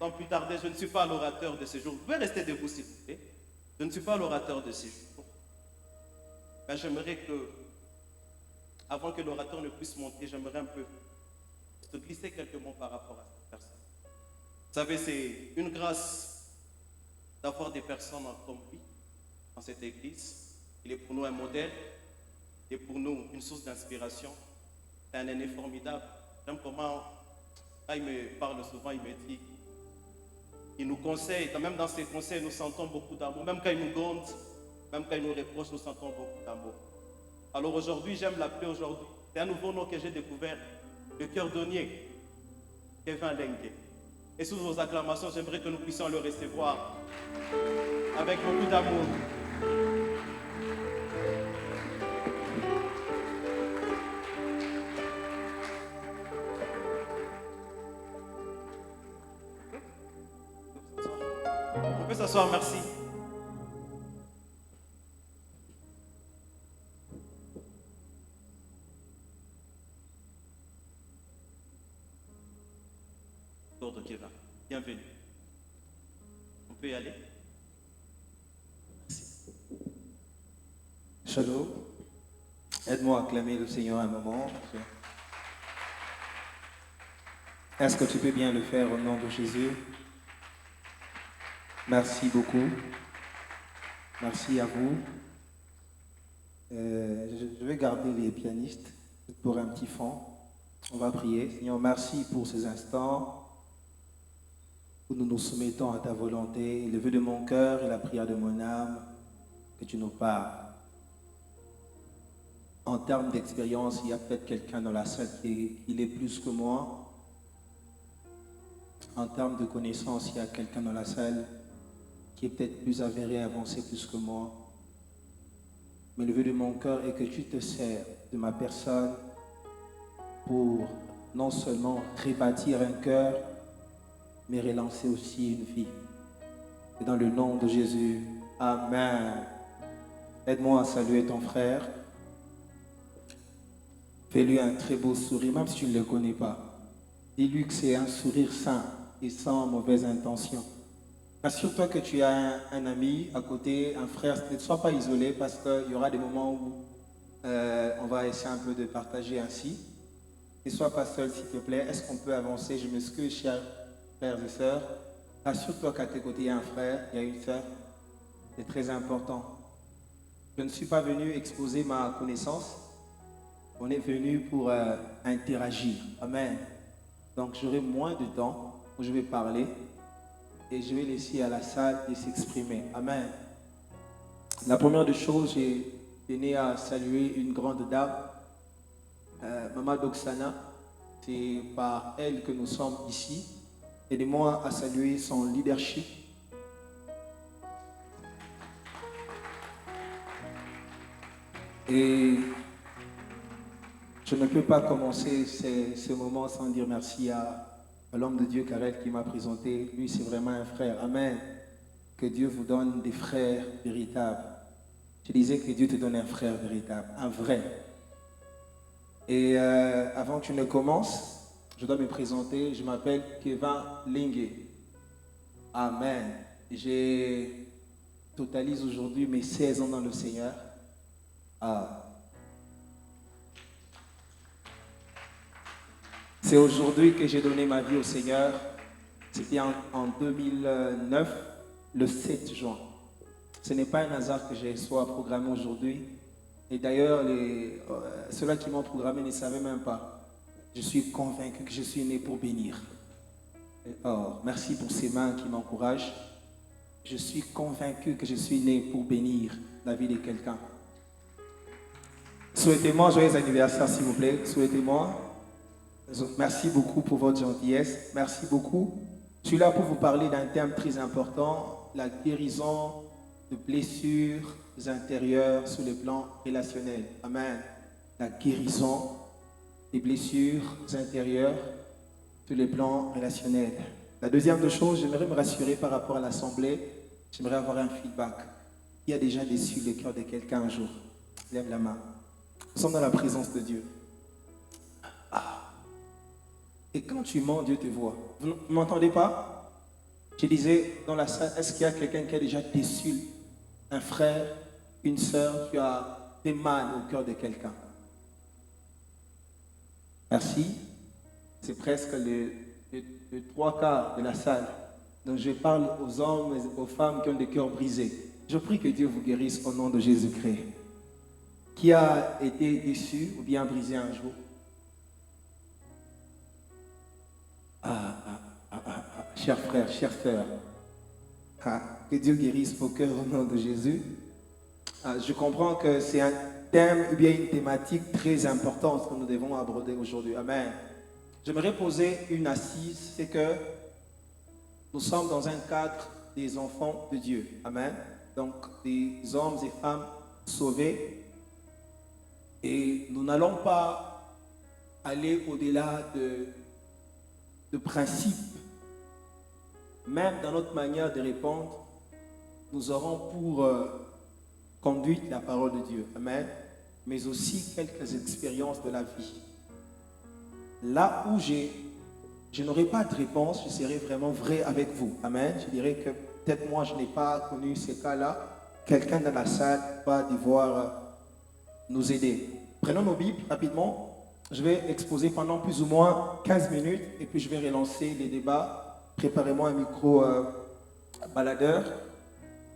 sans plus tarder, je ne suis pas l'orateur de ce jour. Vous pouvez rester debout s'il vous plaît. Je ne suis pas l'orateur de ce jour. Mais j'aimerais que, avant que l'orateur ne puisse monter, j'aimerais un peu te glisser quelques mots par rapport à cette personne. Vous savez, c'est une grâce d'avoir des personnes comme lui dans cette église. Il est pour nous un modèle, il est pour nous une source d'inspiration. C'est un aîné formidable. J'aime comment, quand il me parle souvent, il me dit, il nous conseille, même dans ses conseils, nous sentons beaucoup d'amour. Même quand il nous gronde, même quand il nous reproche, nous sentons beaucoup d'amour. Alors aujourd'hui, j'aime l'appeler aujourd'hui. C'est un nouveau nom que j'ai découvert, le cœurdonnier, Kevin Lengue. Et sous vos acclamations, j'aimerais que nous puissions le recevoir avec beaucoup d'amour. On peut s'asseoir, merci. Ordre Kevin, bienvenue. On peut y aller? Merci. Shalom. Aide-moi à acclamer le Seigneur un moment. Est-ce que tu peux bien le faire au nom de Jésus? Merci beaucoup. Merci à vous. Je vais garder les pianistes pour un petit fond. On va prier. Seigneur, merci pour ces instants où nous nous soumettons à ta volonté. Le vœu de mon cœur et la prière de mon âme, que tu nous parles. En termes d'expérience, il y a peut-être quelqu'un dans la salle qui est plus que moi. En termes de connaissance, il y a quelqu'un dans la salle qui est peut-être plus avéré, avancé plus que moi. Mais le vœu de mon cœur est que tu te sers de ma personne pour non seulement rebâtir un cœur, mais relancer aussi une vie. Et dans le nom de Jésus, Amen. Aide-moi à saluer ton frère. Fais-lui un très beau sourire, même si tu ne le connais pas. Dis-lui que c'est un sourire sain et sans mauvaise intention. Assure-toi que tu as un ami à côté, un frère. Ne sois pas isolé parce qu'il y aura des moments où on va essayer un peu de partager ainsi. Ne sois pas seul, s'il te plaît. Est-ce qu'on peut avancer? Je m'excuse, chers frères et sœurs. Assure-toi qu'à tes côtés, il y a un frère, il y a une sœur. C'est très important. Je ne suis pas venu exposer ma connaissance. On est venu pour interagir. Amen. Donc j'aurai moins de temps où je vais parler et je vais laisser à la salle de s'exprimer. Amen. La première des choses, j'ai tenu à saluer une grande dame, Maman Doxana. C'est par elle que nous sommes ici. Aidez-moi à saluer son leadership. Et je ne peux pas commencer ce moment sans dire merci à l'homme de Dieu, Karel, qui m'a présenté. Lui, c'est vraiment un frère. Amen. Que Dieu vous donne des frères véritables. Je disais que Dieu te donne un frère véritable, un vrai. Et avant que tu ne commences, je dois me présenter. Je m'appelle Kevin Lengue. Amen. J'ai totalise aujourd'hui mes 16 ans dans le Seigneur. C'est aujourd'hui que j'ai donné ma vie au Seigneur. C'était en 2009, le 7 juin. Ce n'est pas un hasard que je sois programmé aujourd'hui. Et d'ailleurs, ceux-là qui m'ont programmé ne savaient même pas. Je suis convaincu que je suis né pour bénir. Or, merci pour ces mains qui m'encouragent. Je suis convaincu que je suis né pour bénir la vie de quelqu'un. Souhaitez-moi joyeux anniversaire, s'il vous plaît. Souhaitez-moi. Merci beaucoup pour votre gentillesse. Merci beaucoup. Je suis là pour vous parler d'un thème très important, la guérison de blessures intérieures sur le plan relationnel. Amen. La guérison des blessures intérieures sur le plan relationnel. La deuxième chose, j'aimerais me rassurer par rapport à l'assemblée. J'aimerais avoir un feedback. Qui a déjà déçu le cœur de quelqu'un un jour? Lève la main. Nous sommes dans la présence de Dieu. Et quand tu mens, Dieu te voit. Vous ne m'entendez pas? Je disais dans la salle, est-ce qu'il y a quelqu'un qui a déjà déçu un frère, une sœur, tu as fait mal au cœur de quelqu'un? Merci. C'est presque le trois quarts de la salle. Donc je parle aux hommes et aux femmes qui ont des cœurs brisés. Je prie que Dieu vous guérisse au nom de Jésus-Christ. Qui a été déçu ou bien brisé un jour? Chers frères, chères sœurs, que Dieu guérisse vos cœurs au nom de Jésus. Je comprends que c'est un thème ou bien une thématique très importante que nous devons aborder aujourd'hui. Amen. J'aimerais poser une assise, c'est que nous sommes dans un cadre des enfants de Dieu. Amen. Donc des hommes et femmes sauvés. Et nous n'allons pas aller au-delà de principes. Même dans notre manière de répondre, nous aurons pour conduite la parole de Dieu. Amen. Mais aussi quelques expériences de la vie. Là où je n'aurai pas de réponse, je serai vraiment vrai avec vous. Amen. Je dirais que peut-être moi, je n'ai pas connu ces cas-là. Quelqu'un dans la salle va devoir nous aider. Prenons nos Bibles rapidement. Je vais exposer pendant plus ou moins 15 minutes et puis je vais relancer les débats. Préparez-moi un micro baladeur.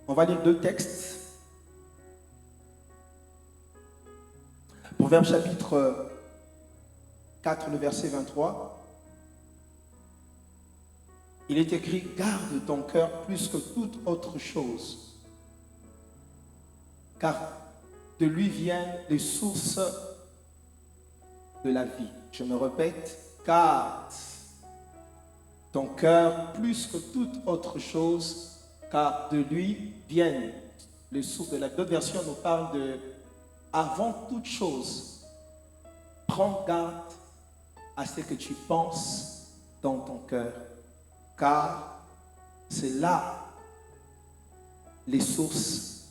On va lire 2 textes. Proverbe chapitre 4, le verset 23. Il est écrit: garde ton cœur plus que toute autre chose, car de lui viennent les sources de la vie. Je me répète, garde ton cœur plus que toute autre chose, car de lui viennent les sources de la vie. D'autres versions nous parlent de avant toute chose. Prends garde à ce que tu penses dans ton cœur, car c'est là les sources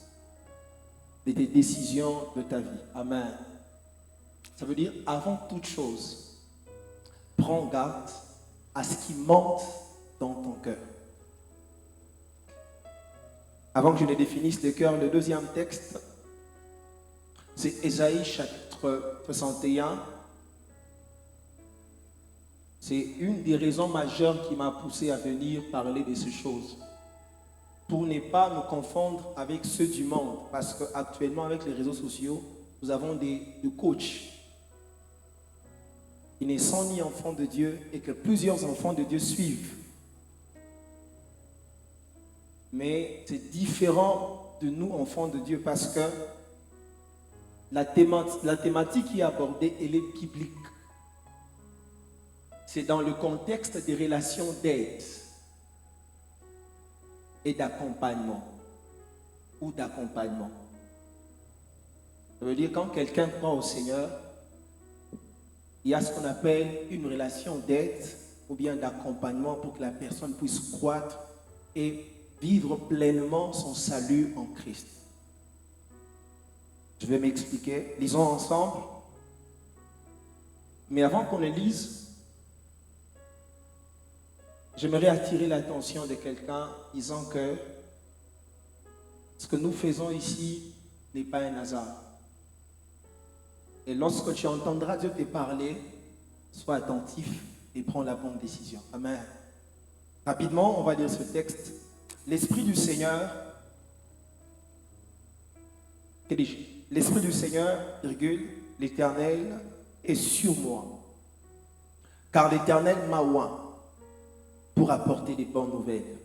de tes décisions de ta vie. Amen. Ça veut dire avant toute chose, prends garde à ce qui monte dans ton cœur. Avant que je ne définisse le cœur, le deuxième texte, c'est Ésaïe chapitre 61. C'est une des raisons majeures qui m'a poussé à venir parler de ces choses. Pour ne pas nous confondre avec ceux du monde. Parce qu'actuellement, avec les réseaux sociaux, nous avons des coachs qui ne sont ni enfants de Dieu et que plusieurs enfants de Dieu suivent. Mais c'est différent de nous, enfants de Dieu, parce que la thématique qui est abordée, elle est biblique. C'est dans le contexte des relations d'aide et d'accompagnement ou d'accompagnement. Ça veut dire quand quelqu'un croit au Seigneur, il y a ce qu'on appelle une relation d'aide ou bien d'accompagnement pour que la personne puisse croître et vivre pleinement son salut en Christ. Je vais m'expliquer. Lisons ensemble. Mais avant qu'on le lise, j'aimerais attirer l'attention de quelqu'un disant que ce que nous faisons ici n'est pas un hasard. Et lorsque tu entendras Dieu te parler, sois attentif et prends la bonne décision. Amen. Rapidement, on va lire ce texte. L'Esprit du Seigneur, que dis-je? L'Esprit du Seigneur, l'Éternel est sur moi. Car l'Éternel m'a oint pour apporter des bonnes nouvelles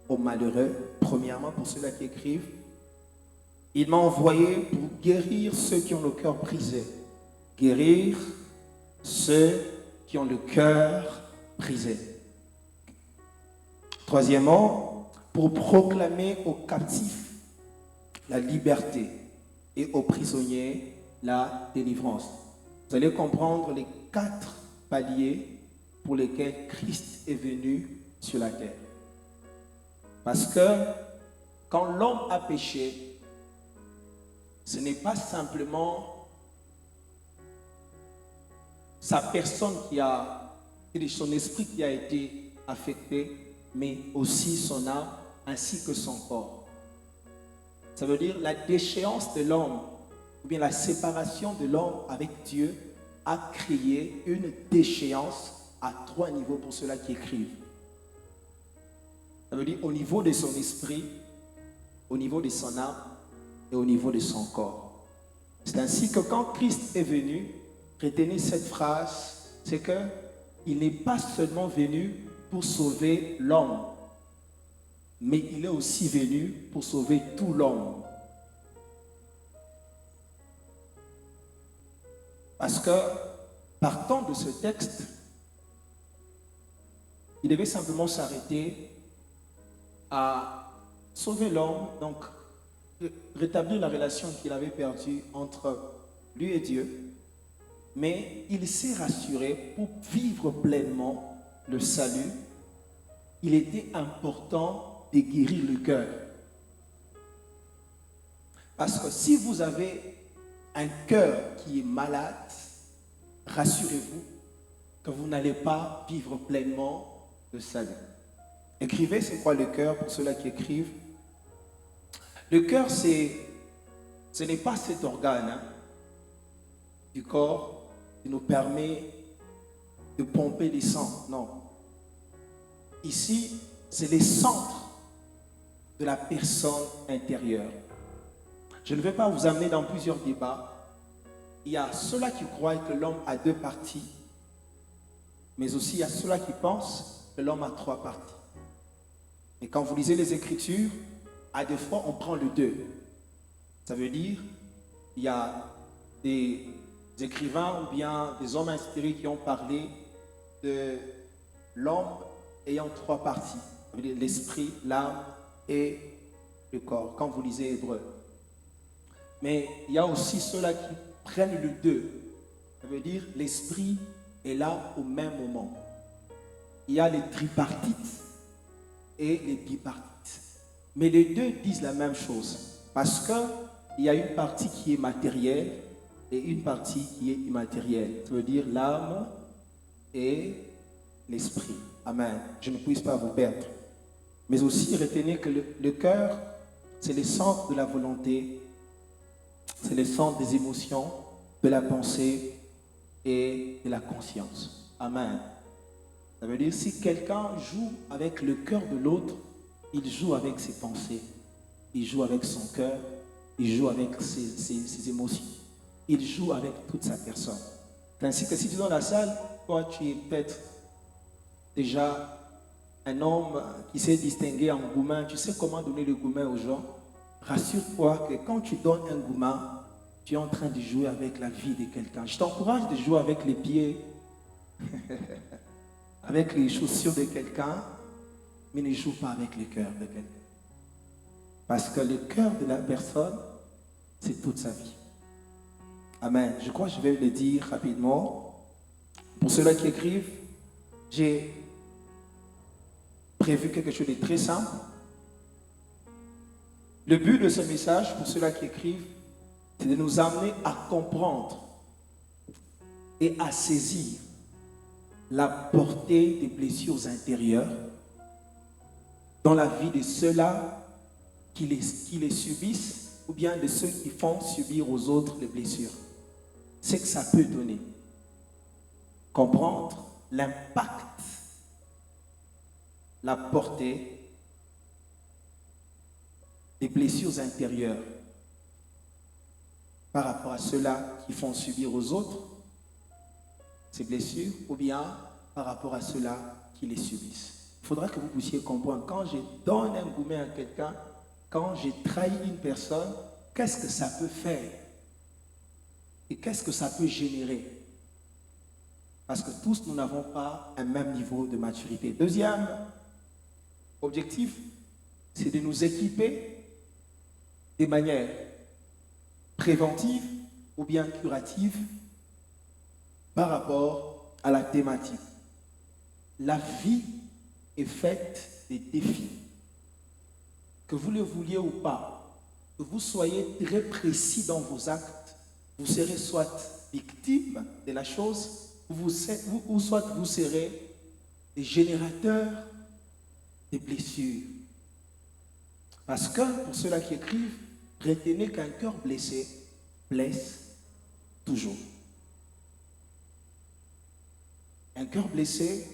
aux malheureux. Premièrement, pour ceux-là qui écrivent, il m'a envoyé pour guérir ceux qui ont le cœur brisé. Guérir ceux qui ont le cœur brisé. Troisièmement, pour proclamer aux captifs la liberté et aux prisonniers la délivrance. Vous allez comprendre les 4 paliers pour lesquels Christ est venu sur la terre. Parce que quand l'homme a péché, ce n'est pas simplement sa personne qui a, son esprit qui a été affecté, mais aussi son âme, ainsi que son corps. Ça veut dire la déchéance de l'homme, ou bien la séparation de l'homme avec Dieu, a créé une déchéance à 3 niveaux pour ceux-là qui écrivent. Ça veut dire au niveau de son esprit, au niveau de son âme et au niveau de son corps. C'est ainsi que quand Christ est venu, retenez cette phrase, c'est qu'il n'est pas seulement venu pour sauver l'homme, mais il est aussi venu pour sauver tout l'homme. Parce que, partant de ce texte, il devait simplement s'arrêter à sauver l'homme, donc rétablir la relation qu'il avait perdue entre lui et Dieu, mais il s'est rassuré pour vivre pleinement le salut. Il était important de guérir le cœur. Parce que si vous avez un cœur qui est malade, rassurez-vous que vous n'allez pas vivre pleinement le salut. Écrivez, c'est quoi le cœur pour ceux-là qui écrivent? Le cœur, ce n'est pas cet organe du corps qui nous permet de pomper le sang. Non. Ici, c'est le centre de la personne intérieure. Je ne vais pas vous amener dans plusieurs débats. Il y a ceux-là qui croient que l'homme a 2 parties, mais aussi il y a ceux-là qui pensent que l'homme a 3 parties. Et quand vous lisez les Écritures, à des fois, on prend le 2. Ça veut dire, il y a des écrivains ou bien des hommes inspirés qui ont parlé de l'homme ayant 3 parties. Ça veut dire l'esprit, l'âme et le corps, quand vous lisez Hébreu. Mais il y a aussi ceux-là qui prennent le 2. Ça veut dire l'esprit est là au même moment. Il y a les tripartites et les bipartites. Mais les 2 disent la même chose. Parce qu'il y a une partie qui est matérielle et une partie qui est immatérielle. Ça veut dire l'âme et l'esprit. Amen. Je ne puisse pas vous perdre. Mais aussi, retenez que le cœur, c'est le centre de la volonté, c'est le centre des émotions, de la pensée et de la conscience. Amen. Ça veut dire si quelqu'un joue avec le cœur de l'autre, il joue avec ses pensées, il joue avec son cœur, il joue avec ses émotions, il joue avec toute sa personne. Ainsi que si tu es dans la salle, toi tu es peut-être déjà un homme qui s'est distingué en gourmand, tu sais comment donner le gourmand aux gens. Rassure-toi que quand tu donnes un gourmand, tu es en train de jouer avec la vie de quelqu'un. Je t'encourage de jouer avec les pieds, avec les chaussures de quelqu'un, mais ne joue pas avec le cœur de quelqu'un. Parce que le cœur de la personne, c'est toute sa vie. Amen. Je crois que je vais le dire rapidement. Pour ceux-là qui écrivent, j'ai prévu quelque chose de très simple. Le but de ce message, pour ceux-là qui écrivent, c'est de nous amener à comprendre et à saisir la portée des blessures intérieures dans la vie de ceux-là qui les subissent ou bien de ceux qui font subir aux autres les blessures. C'est que ça peut donner. Comprendre l'impact, la portée des blessures intérieures par rapport à ceux-là qui font subir aux autres ces blessures ou bien par rapport à ceux-là qui les subissent. Il faudra que vous puissiez comprendre, quand je donne un gourmet à quelqu'un, quand j'ai trahi une personne, qu'est-ce que ça peut faire et qu'est-ce que ça peut générer? Parce que tous, nous n'avons pas un même niveau de maturité. Deuxième objectif, c'est de nous équiper de manière préventive ou bien curative par rapport à la thématique. La vie est faite de défis. Que vous le vouliez ou pas, que vous soyez très précis dans vos actes, vous serez soit victime de la chose, ou soit vous serez des générateurs des blessures. Parce que, pour ceux-là qui écrivent, retenez qu'un cœur blessé blesse toujours. Un cœur blessé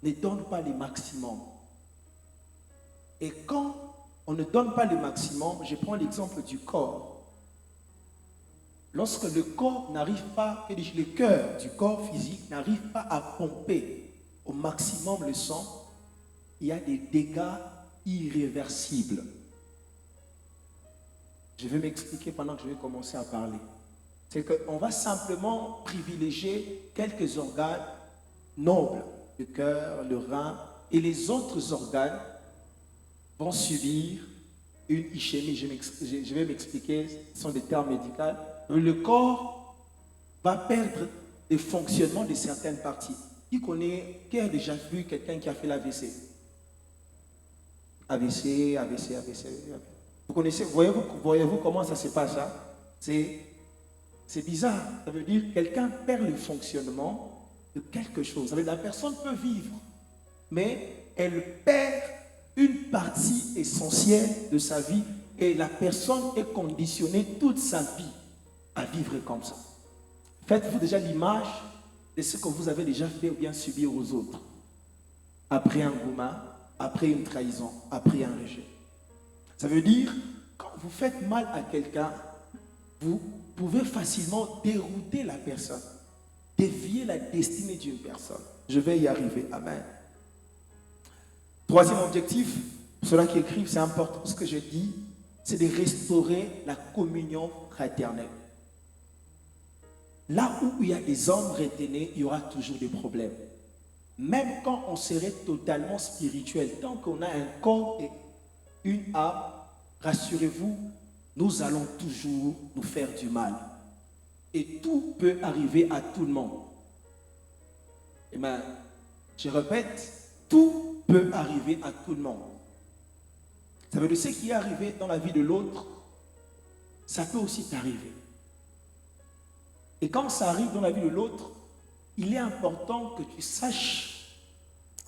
ne donne pas le maximum. Et quand on ne donne pas le maximum, je prends l'exemple du corps. Lorsque le corps n'arrive pas, le cœur du corps physique n'arrive pas à pomper au maximum le sang, il y a des dégâts irréversibles. Je vais m'expliquer pendant que je vais commencer à parler. C'est qu'on va simplement privilégier quelques organes nobles, le cœur, le rein, et les autres organes vont subir une ischémie. Je vais m'expliquer, ce sont des termes médicaux. Le corps va perdre le fonctionnement de certaines parties. Qui a déjà vu quelqu'un qui a fait l'AVC? AVC. Vous connaissez, voyez-vous comment ça se passe là? C'est bizarre. Ça veut dire que quelqu'un perd le fonctionnement de quelque chose. Ça veut dire que la personne peut vivre, mais elle perd une partie essentielle de sa vie et la personne est conditionnée toute sa vie à vivre comme ça. Faites-vous déjà l'image de ce que vous avez déjà fait ou bien subi aux autres. Après un gourmand, après une trahison, après un rejet. Ça veut dire, quand vous faites mal à quelqu'un, vous pouvez facilement dérouter la personne, dévier la destinée d'une personne. Je vais y arriver. Amen. Troisième objectif, pour ceux-là qui écrivent, c'est important ce que je dis, c'est de restaurer la communion fraternelle. Là où il y a des hommes retenus, il y aura toujours des problèmes. Même quand on serait totalement spirituel, tant qu'on a un corps et une âme, rassurez-vous, nous allons toujours nous faire du mal. Et tout peut arriver à tout le monde. Et bien, je répète, tout peut arriver à tout le monde. Ça veut dire ce qui est arrivé dans la vie de l'autre, ça peut aussi t'arriver. Et quand ça arrive dans la vie de l'autre, il est important que tu saches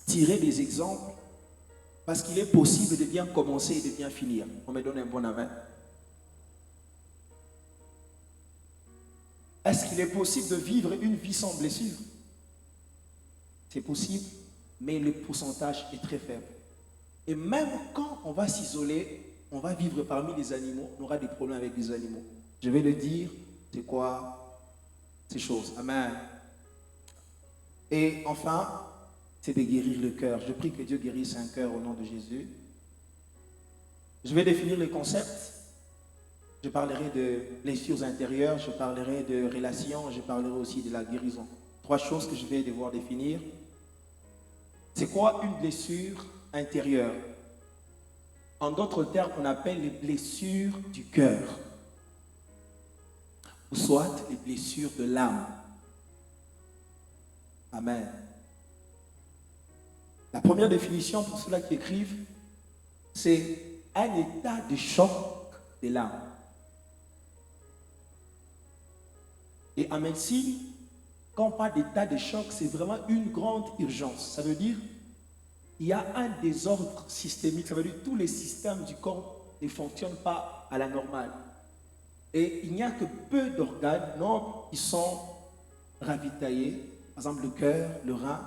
tirer des exemples parce qu'il est possible de bien commencer et de bien finir. On me donne un bon amen. Est-ce qu'il est possible de vivre une vie sans blessure? C'est possible, mais le pourcentage est très faible. Et même quand on va s'isoler, on va vivre parmi les animaux, on aura des problèmes avec les animaux. Je vais le dire, c'est quoi ces choses? Amen. Et enfin, c'est de guérir le cœur. Je prie que Dieu guérisse un cœur au nom de Jésus. Je vais définir les concepts. Je parlerai de blessures intérieures, je parlerai de relations, je parlerai aussi de la guérison. 3 choses que je vais devoir définir. C'est quoi une blessure intérieure? En d'autres termes, on appelle les blessures du cœur, ou soit les blessures de l'âme. Amen. La première définition pour ceux-là qui écrivent, c'est un état de choc de l'âme. Et en médecine, quand on parle d'état de choc, c'est vraiment une grande urgence. Ça veut dire qu'il y a un désordre systémique. Ça veut dire que tous les systèmes du corps ne fonctionnent pas à la normale. Et il n'y a que peu d'organes nobles qui sont ravitaillés. Par exemple, le cœur, le rein.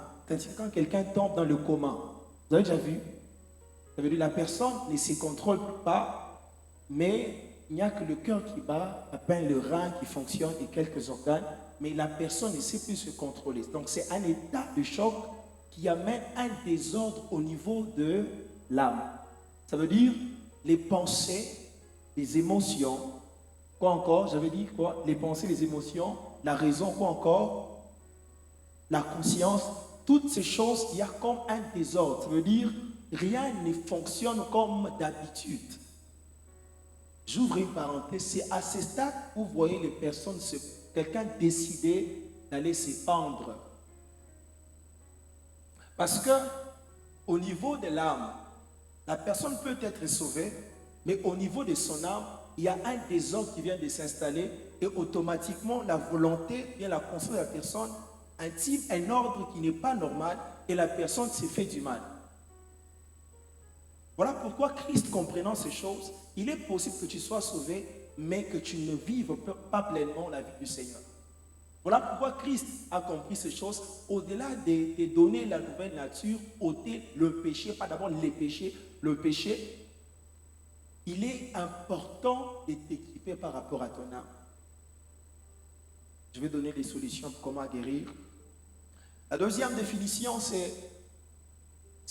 Quand quelqu'un tombe dans le coma, vous avez déjà vu? Ça veut dire que la personne ne se contrôle pas, mais il n'y a que le cœur qui bat, à peine le rein qui fonctionne et quelques organes, mais la personne ne sait plus se contrôler. Donc c'est un état de choc qui amène un désordre au niveau de l'âme. Ça veut dire les pensées, les émotions, quoi encore? J'avais dit quoi? Les pensées, les émotions, la raison, quoi encore? La conscience, toutes ces choses, il y a comme un désordre. Ça veut dire rien ne fonctionne comme d'habitude. J'ouvre une parenthèse, c'est à ce stade où vous voyez les personnes, quelqu'un décider d'aller se pendre. Parce que au niveau de l'âme, la personne peut être sauvée, mais au niveau de son âme, il y a un désordre qui vient de s'installer et automatiquement la volonté vient la conscience de la personne intime un ordre qui n'est pas normal et la personne s'est fait du mal. Voilà pourquoi Christ, comprenant ces choses, il est possible que tu sois sauvé, mais que tu ne vives pas pleinement la vie du Seigneur. Voilà pourquoi Christ a compris ces choses. Au-delà de donner la nouvelle nature, ôter le péché, pas d'abord les péchés, le péché, il est important de t'équiper par rapport à ton âme. Je vais donner des solutions pour comment guérir. La deuxième définition,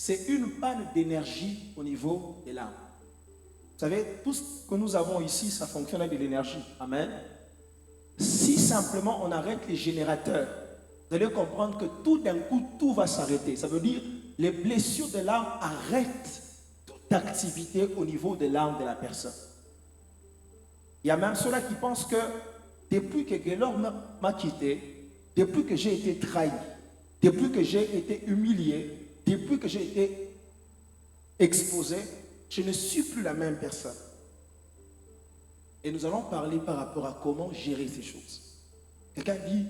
c'est une panne d'énergie au niveau de l'âme. Vous savez, tout ce que nous avons ici, ça fonctionne avec de l'énergie. Amen. Si simplement on arrête les générateurs, vous allez comprendre que tout d'un coup, tout va s'arrêter. Ça veut dire les blessures de l'âme arrêtent toute activité au niveau de l'âme de la personne. Il y a même ceux-là qui pensent que depuis que Gaylor m'a quitté, depuis que j'ai été trahi, depuis que j'ai été humilié, depuis que j'ai été exposé, je ne suis plus la même personne. Et nous allons parler par rapport à comment gérer ces choses. Quelqu'un dit,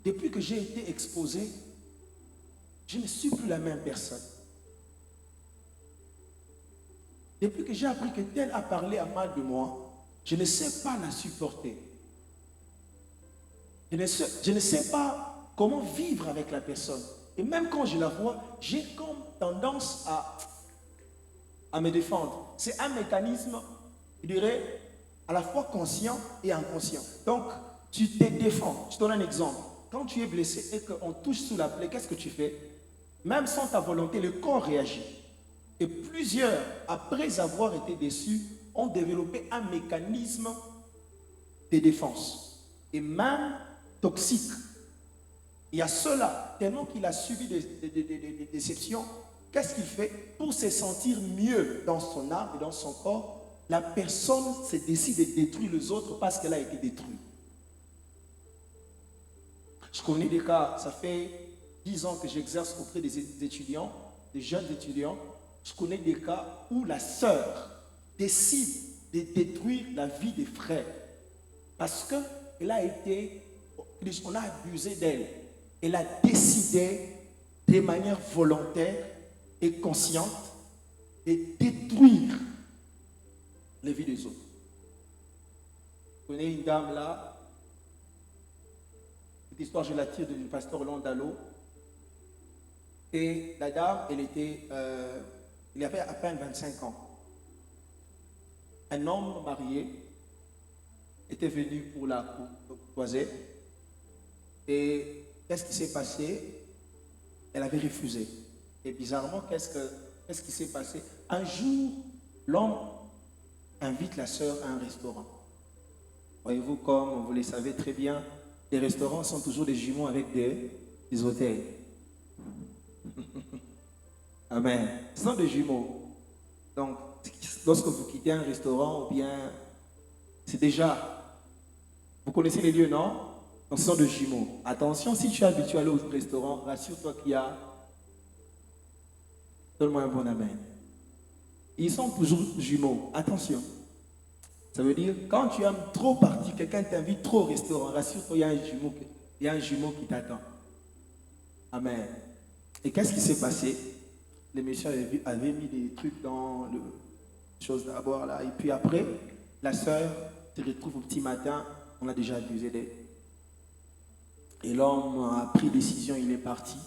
depuis que j'ai été exposé, je ne suis plus la même personne. Depuis que j'ai appris que tel a parlé à mal de moi, je ne sais pas la supporter. Je ne sais pas comment vivre avec la personne. Et même quand je la vois, j'ai comme tendance à me défendre. C'est un mécanisme, je dirais, à la fois conscient et inconscient. Donc, tu te défends. Je donne un exemple. Quand tu es blessé et qu'on touche sous la plaie, qu'est-ce que tu fais? Même sans ta volonté, le corps réagit. Et plusieurs, après avoir été déçus, ont développé un mécanisme de défense. Et même toxique. Il y a cela, tellement qu'il a subi des déceptions, qu'est-ce qu'il fait? Pour se sentir mieux dans son âme et dans son corps, la personne se décide de détruire les autres parce qu'elle a été détruite. Je connais des cas, ça fait 10 ans que j'exerce auprès des étudiants, des jeunes étudiants. Je connais des cas où la sœur décide de détruire la vie des frères parce qu'elle a été, on a abusé d'elle. Elle a décidé de manière volontaire et consciente de détruire les vies des autres. Vous connaissez une dame là, cette histoire je la tire du pasteur Landalo. Et la dame, elle avait à peine 25 ans. Un homme marié était venu pour la courtoiser. Et qu'est-ce qui s'est passé? Elle avait refusé. Et bizarrement, qu'est-ce qui s'est passé? Un jour, l'homme invite la sœur à un restaurant. Voyez-vous, comme vous le savez très bien, les restaurants sont toujours des jumeaux avec des hôtels. Amen. Ce sont des jumeaux. Donc, lorsque vous quittez un restaurant, ou bien, c'est déjà... Vous connaissez les lieux, non? Donc, ce sont des jumeaux. Attention, si tu es habitué à aller au restaurant, rassure-toi qu'il y a... Donne-moi un bon amen. Ils sont toujours jumeaux. Attention. Ça veut dire, quand tu aimes trop partir, quelqu'un t'invite trop au restaurant, rassure-toi, il y a un jumeau qui t'attend. Amen. Et qu'est-ce qui s'est passé? Les messieurs avaient mis des trucs dans le chose à boire là. Et puis après, la sœur se retrouve au petit matin, on a déjà abusé d'elle. Et l'homme a pris décision, il est parti.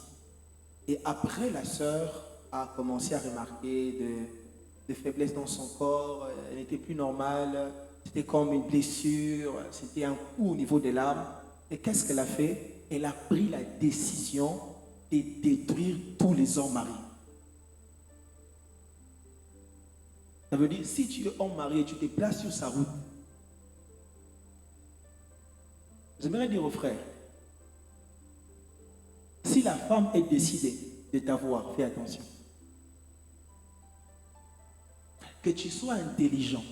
Et après, la sœur a commencé à remarquer des faiblesses dans son corps. Elle n'était plus normale. C'était comme une blessure. C'était un coup au niveau de l'âme. Et qu'est-ce qu'elle a fait? Elle a pris la décision de détruire tous les hommes mariés. Ça veut dire, si tu es homme marié, tu te places sur sa route. J'aimerais dire aux frères, si la femme est décidée de t'avoir, fais attention. Que tu sois intelligent.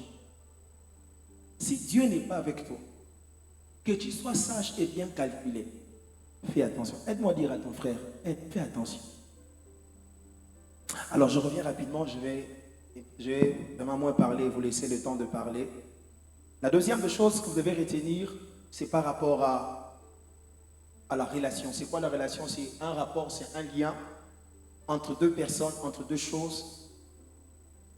Si Dieu n'est pas avec toi, que tu sois sage et bien calculé, fais attention. Aide-moi à dire à ton frère, fais attention. Alors je reviens rapidement, je vais vraiment moins parler, vous laisser le temps de parler. La deuxième chose que vous devez retenir, c'est par rapport à la relation. C'est quoi la relation? C'est un rapport, c'est un lien entre deux personnes, entre deux choses.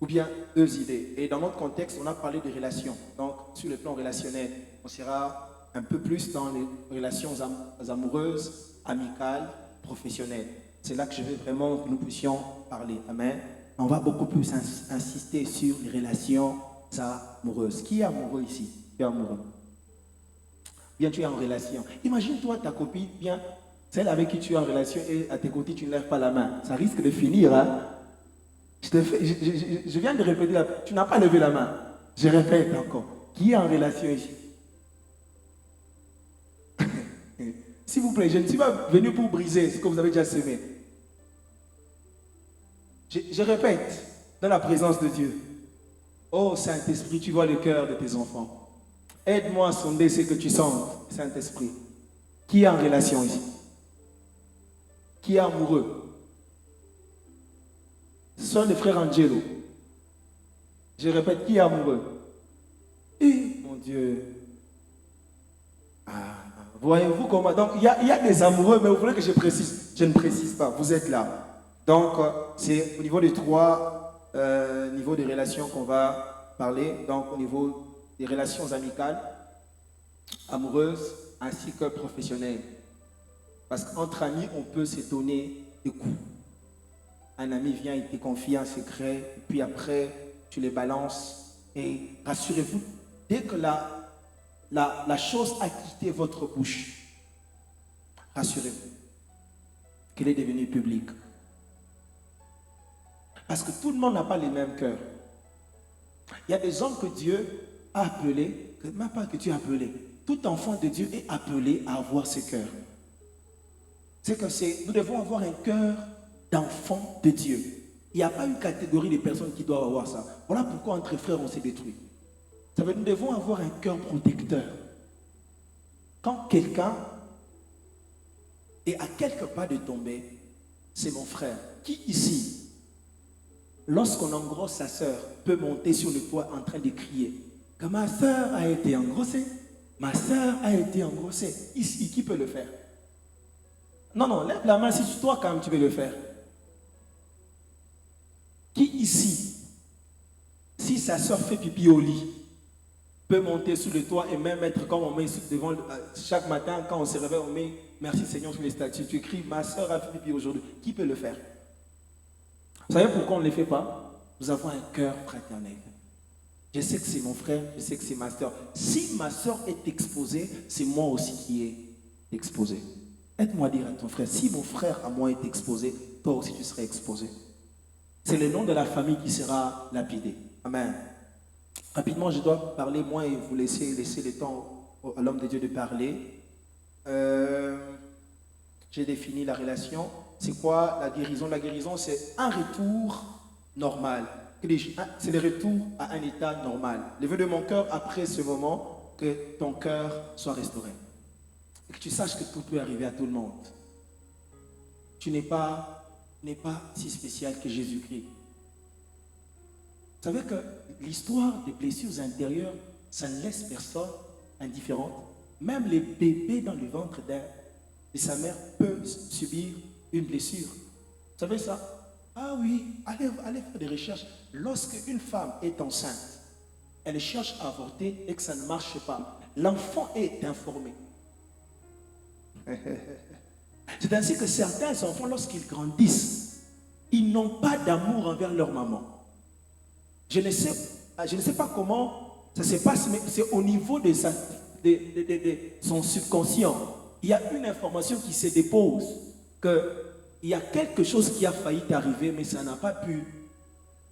ou bien 2 idées. Et dans notre contexte, on a parlé de relations. Donc, sur le plan relationnel, on sera un peu plus dans les relations amoureuses, amicales, professionnelles. C'est là que je veux vraiment que nous puissions parler. Amen. On va beaucoup plus insister sur les relations amoureuses. Qui est amoureux ici? Qui est amoureux? Bien, tu es en relation. Imagine-toi ta copine, bien, celle avec qui tu es en relation et à tes côtés, tu ne lèves pas la main. Ça risque de finir, hein? Je viens de répéter, tu n'as pas levé la main. Je répète encore. Qui est en relation ici? S'il vous plaît, je ne suis pas venu pour briser ce que vous avez déjà semé. Je répète, dans la présence de Dieu. Oh Saint-Esprit, tu vois le cœur de tes enfants. Aide-moi à sonder ce que tu sens, Saint-Esprit. Qui est en relation ici? Qui est amoureux? Ce sont les frères Angelo. Je répète, qui est amoureux? Et mon Dieu. Voyez-vous comment? Donc, il y a des amoureux, mais vous voulez que je précise? Je ne précise pas, vous êtes là. Donc, c'est au niveau des 3 niveaux de relations qu'on va parler. Donc, au niveau des relations amicales, amoureuses, ainsi que professionnelles. Parce qu'entre amis, on peut se donner des coups. Un ami vient, il te confie un secret, et puis après, tu les balances. Et rassurez-vous, dès que la chose a quitté votre bouche, rassurez-vous qu'elle est devenue publique. Parce que tout le monde n'a pas les mêmes cœurs. Il y a des hommes que Dieu a appelés, même pas que Dieu a appelés. Tout enfant de Dieu est appelé à avoir ce cœur. C'est que nous devons avoir un cœur d'enfant de Dieu. Il n'y a pas une catégorie de personnes qui doivent avoir ça. Voilà pourquoi entre frères on s'est détruit. Ça veut dire que nous devons avoir un cœur protecteur. Quand quelqu'un est à quelques pas de tomber, c'est mon frère. Qui ici, lorsqu'on engrosse sa sœur, peut monter sur le toit en train de crier que ma sœur a été engrossée? Ma sœur a été engrossée. Ici, qui peut le faire? Non, lève la main si toi quand même tu veux le faire. Qui ici, si sa sœur fait pipi au lit, peut monter sur le toit et même être comme on met devant chaque matin quand on se réveille, on met merci Seigneur sur les statues. Tu écris ma sœur a fait pipi aujourd'hui. Qui peut le faire? Vous savez pourquoi on ne le fait pas? Nous avons un cœur fraternel. Je sais que c'est mon frère, je sais que c'est ma sœur. Si ma sœur est exposée, c'est moi aussi qui est exposé. Aide-moi à dire à ton frère, si mon frère à moi est exposé, toi aussi tu seras exposé. C'est le nom de la famille qui sera lapidé. Amen. Rapidement, je dois parler moi et vous laisser le temps à l'homme de Dieu de parler. J'ai défini la relation. C'est quoi la guérison? La guérison, c'est un retour normal. C'est le retour à un état normal. Le vœu de mon cœur après ce moment, que ton cœur soit restauré. Et que tu saches que tout peut arriver à tout le monde. Tu n'es pas si spécial que Jésus-Christ. Vous savez que l'histoire des blessures intérieures, ça ne laisse personne indifférente. Même les bébés dans le ventre de sa mère peuvent subir une blessure. Vous savez ça? Ah oui, allez faire des recherches. Lorsque une femme est enceinte, elle cherche à avorter et que ça ne marche pas, l'enfant est informé. C'est ainsi que certains enfants, lorsqu'ils grandissent, ils n'ont pas d'amour envers leur maman. Je ne sais pas comment ça se passe, mais c'est au niveau de son subconscient. Il y a une information qui se dépose, qu'il y a quelque chose qui a failli t'arriver, mais ça n'a pas pu,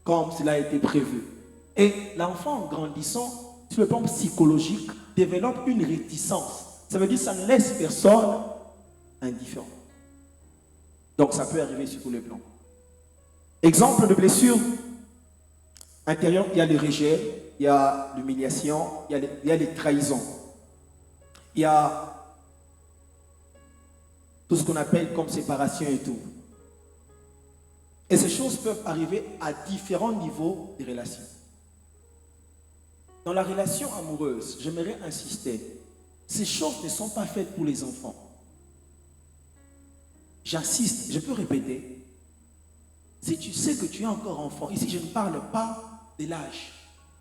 comme cela a été prévu. Et l'enfant, en grandissant, sur le plan psychologique, développe une réticence. Ça veut dire que ça ne laisse personne indifférent. Donc ça peut arriver sur tous les plans. Exemple de blessure intérieure, il y a le rejet, il y a l'humiliation, il y a les trahisons. Il y a tout ce qu'on appelle comme séparation et tout. Et ces choses peuvent arriver à différents niveaux de relations. Dans la relation amoureuse, j'aimerais insister, ces choses ne sont pas faites pour les enfants. J'insiste, je peux répéter. Si tu sais que tu es encore enfant, ici je ne parle pas de l'âge,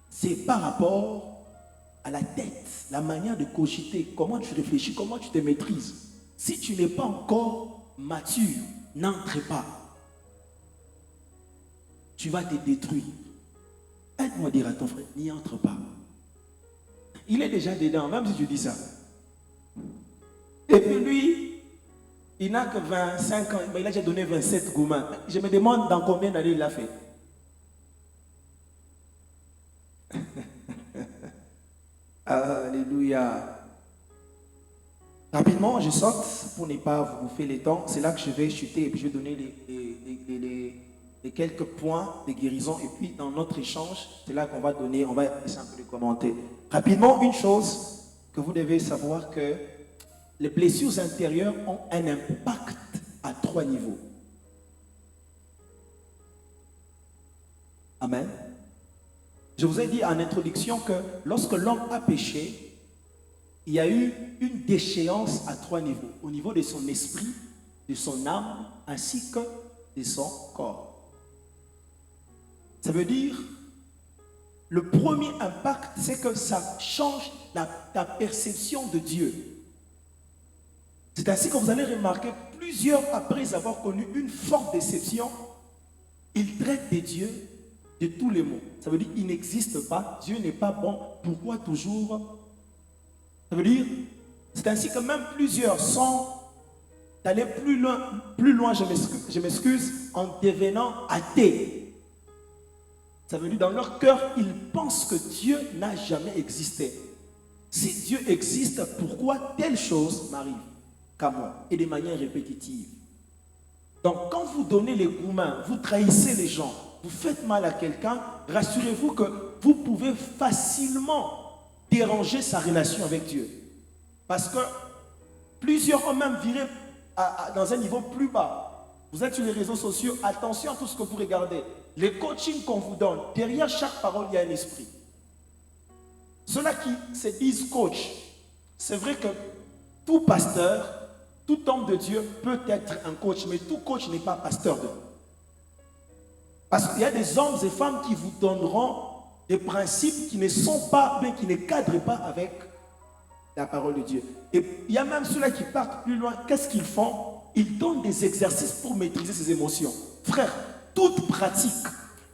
c'est par rapport à la tête, la manière de cogiter, comment tu réfléchis, comment tu te maîtrises. Si tu n'es pas encore mature, n'entre pas. Tu vas te détruire. Aide-moi à dire à ton frère, n'y entre pas. Il est déjà dedans, même si tu dis ça. Et puis lui, il n'a que 25 ans, mais il a déjà donné 27 gourmands. Je me demande dans combien d'années il l'a fait. Alléluia. Rapidement, je saute pour ne pas vous bouffer les temps. C'est là que je vais chuter et puis je vais donner les quelques points de guérison. Et puis dans notre échange, c'est là qu'on va donner, on va essayer un peu de commenter. Rapidement, une chose que vous devez savoir, que les blessures intérieures ont un impact à 3 niveaux. Amen. Je vous ai dit en introduction que lorsque l'homme a péché, il y a eu une déchéance à 3 niveaux. Au niveau de son esprit, de son âme, ainsi que de son corps. Ça veut dire, le premier impact, c'est que ça change ta perception de Dieu. C'est ainsi que vous allez remarquer, plusieurs, après avoir connu une forte déception, ils traitent de Dieu de tous les maux. Ça veut dire qu'il n'existe pas, Dieu n'est pas bon, pourquoi toujours? Ça veut dire, c'est ainsi que même plusieurs sont allés plus loin, je m'excuse, en devenant athées. Ça veut dire, dans leur cœur, ils pensent que Dieu n'a jamais existé. Si Dieu existe, pourquoi telle chose m'arrive qu'à moi, et de manière répétitive? Donc, quand vous donnez les gourmands, vous trahissez les gens, vous faites mal à quelqu'un, rassurez-vous que vous pouvez facilement déranger sa relation avec Dieu. Parce que plusieurs ont même viré dans un niveau plus bas. Vous êtes sur les réseaux sociaux, attention à tout ce que vous regardez. Les coachings qu'on vous donne, derrière chaque parole, il y a un esprit. Ceux-là qui se disent coach, c'est vrai que tout pasteur, tout homme de Dieu peut être un coach, mais tout coach n'est pas pasteur de vous. Parce qu'il y a des hommes et femmes qui vous donneront des principes qui ne sont pas, mais qui ne cadrent pas avec la parole de Dieu. Et il y a même ceux-là qui partent plus loin. Qu'est-ce qu'ils font? Ils donnent des exercices pour maîtriser ses émotions. Frère, toute pratique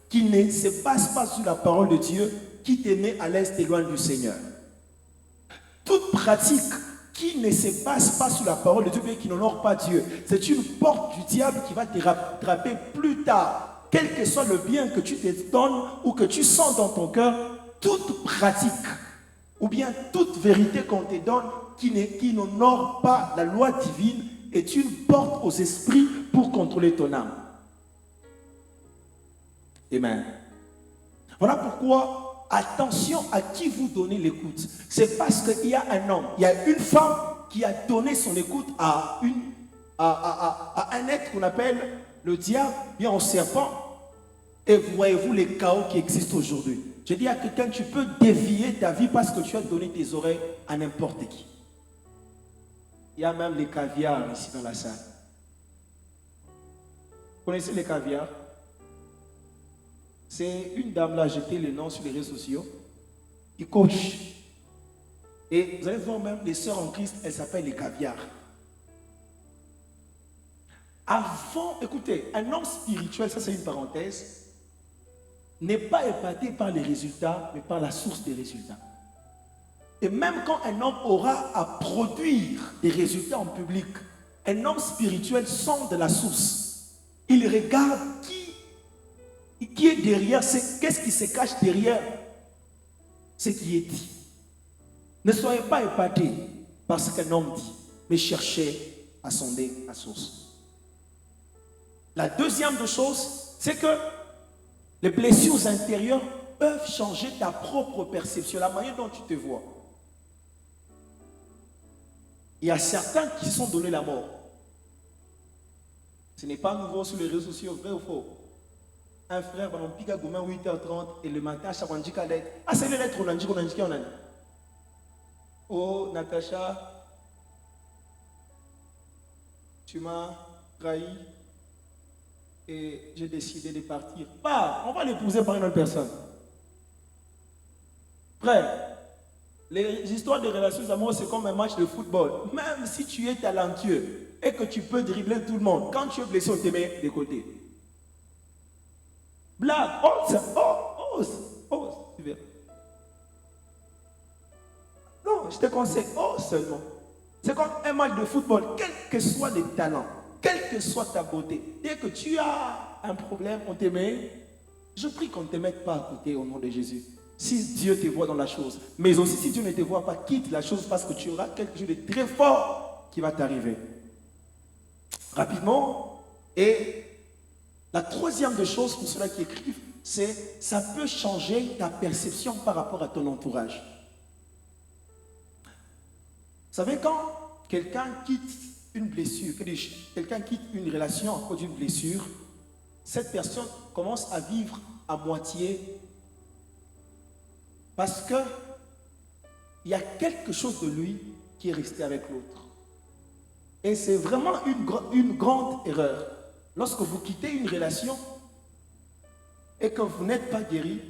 qui ne se base pas sur la parole de Dieu, qui te met à l'aise, t'éloigne du Seigneur. Toute pratique qui ne se base pas sur la parole de Dieu, mais qui n'honore pas Dieu, c'est une porte du diable qui va te rattraper plus tard. Quel que soit le bien que tu te donnes ou que tu sens dans ton cœur, toute pratique ou bien toute vérité qu'on te donne qui n'honore pas la loi divine est une porte aux esprits pour contrôler ton âme. Amen. Voilà pourquoi, attention à qui vous donnez l'écoute. C'est parce qu'il y a un homme, il y a une femme qui a donné son écoute à un être qu'on appelle le diable, bien au serpent. Et voyez-vous les chaos qui existent aujourd'hui. Je dis à quelqu'un, tu peux dévier ta vie parce que tu as donné tes oreilles à n'importe qui. Il y a même les caviars ici dans la salle. Vous connaissez les caviars? C'est une dame là, jetez le nom sur les réseaux sociaux, qui coach. Et vous allez voir même les sœurs en Christ, elles s'appellent les caviars. Avant, écoutez, un homme spirituel, ça c'est une parenthèse, n'est pas épaté par les résultats, mais par la source des résultats. Et même quand un homme aura à produire des résultats en public, un homme spirituel sort de la source. Il regarde qui est derrière, qu'est-ce qui se cache derrière ce qui est dit. Ne soyez pas épatés par ce qu'un homme dit, mais cherchez à sonder la source. La deuxième des choses, c'est que les blessures intérieures peuvent changer ta propre perception, la manière dont tu te vois. Il y a certains qui se sont donné la mort. Ce n'est pas nouveau sur les réseaux sociaux, vrai ou faux? Un frère, on pique à 8h30 et le matin, à chaque fois, on dit qu'à l'aide. Ah, c'est les lettres, on a dit qu'on a dit qu'on a dit. Oh, Natacha, tu m'as trahi. et j'ai décidé de partir. Bah, on va l'épouser par une autre personne. Frère, les histoires de relations amoureuses, c'est comme un match de football. Même si tu es talentueux et que tu peux dribbler tout le monde, quand tu es blessé, on te met de côté. Blague, ose, tu verras. Non, je te conseille, seulement. C'est comme un match de football, quel que soit les talents, quelle que soit ta beauté. Dès que tu as un problème, on te met. Je prie qu'on ne te mette pas à côté au nom de Jésus. Si Dieu te voit dans la chose, mais aussi si Dieu ne te voit pas, quitte la chose parce que tu auras quelque chose de très fort qui va t'arriver. Rapidement. Et la troisième des choses pour ceux qui écrivent, c'est ça peut changer ta perception par rapport à ton entourage. Vous savez, quand quelqu'un quitte une blessure, quelqu'un quitte une relation à cause d'une blessure, cette personne commence à vivre à moitié parce que il y a quelque chose de lui qui est resté avec l'autre. Et c'est vraiment une grande erreur. Lorsque vous quittez une relation et que vous n'êtes pas guéri,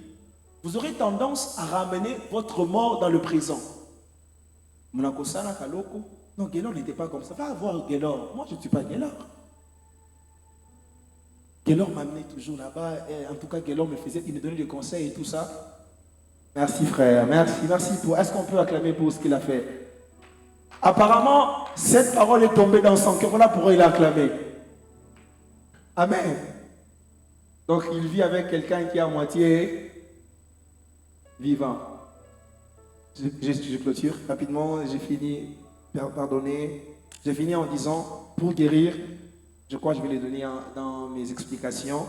vous aurez tendance à ramener votre mort dans le présent. Non, Gaylor n'était pas comme ça. Va voir Gaylor. Moi, je ne suis pas Gaylor. Gaylor m'amenait toujours là-bas. Et en tout cas, Gaylor il me donnait des conseils et tout ça. Merci frère, merci pour. Est-ce qu'on peut acclamer pour ce qu'il a fait? Apparemment, cette parole est tombée dans son cœur. Voilà pourquoi il a acclamé. Amen. Donc il vit avec quelqu'un qui est à moitié vivant. Je clôture rapidement, j'ai fini. Pardonnez. J'ai fini en disant, pour guérir, je crois que je vais les donner dans mes explications.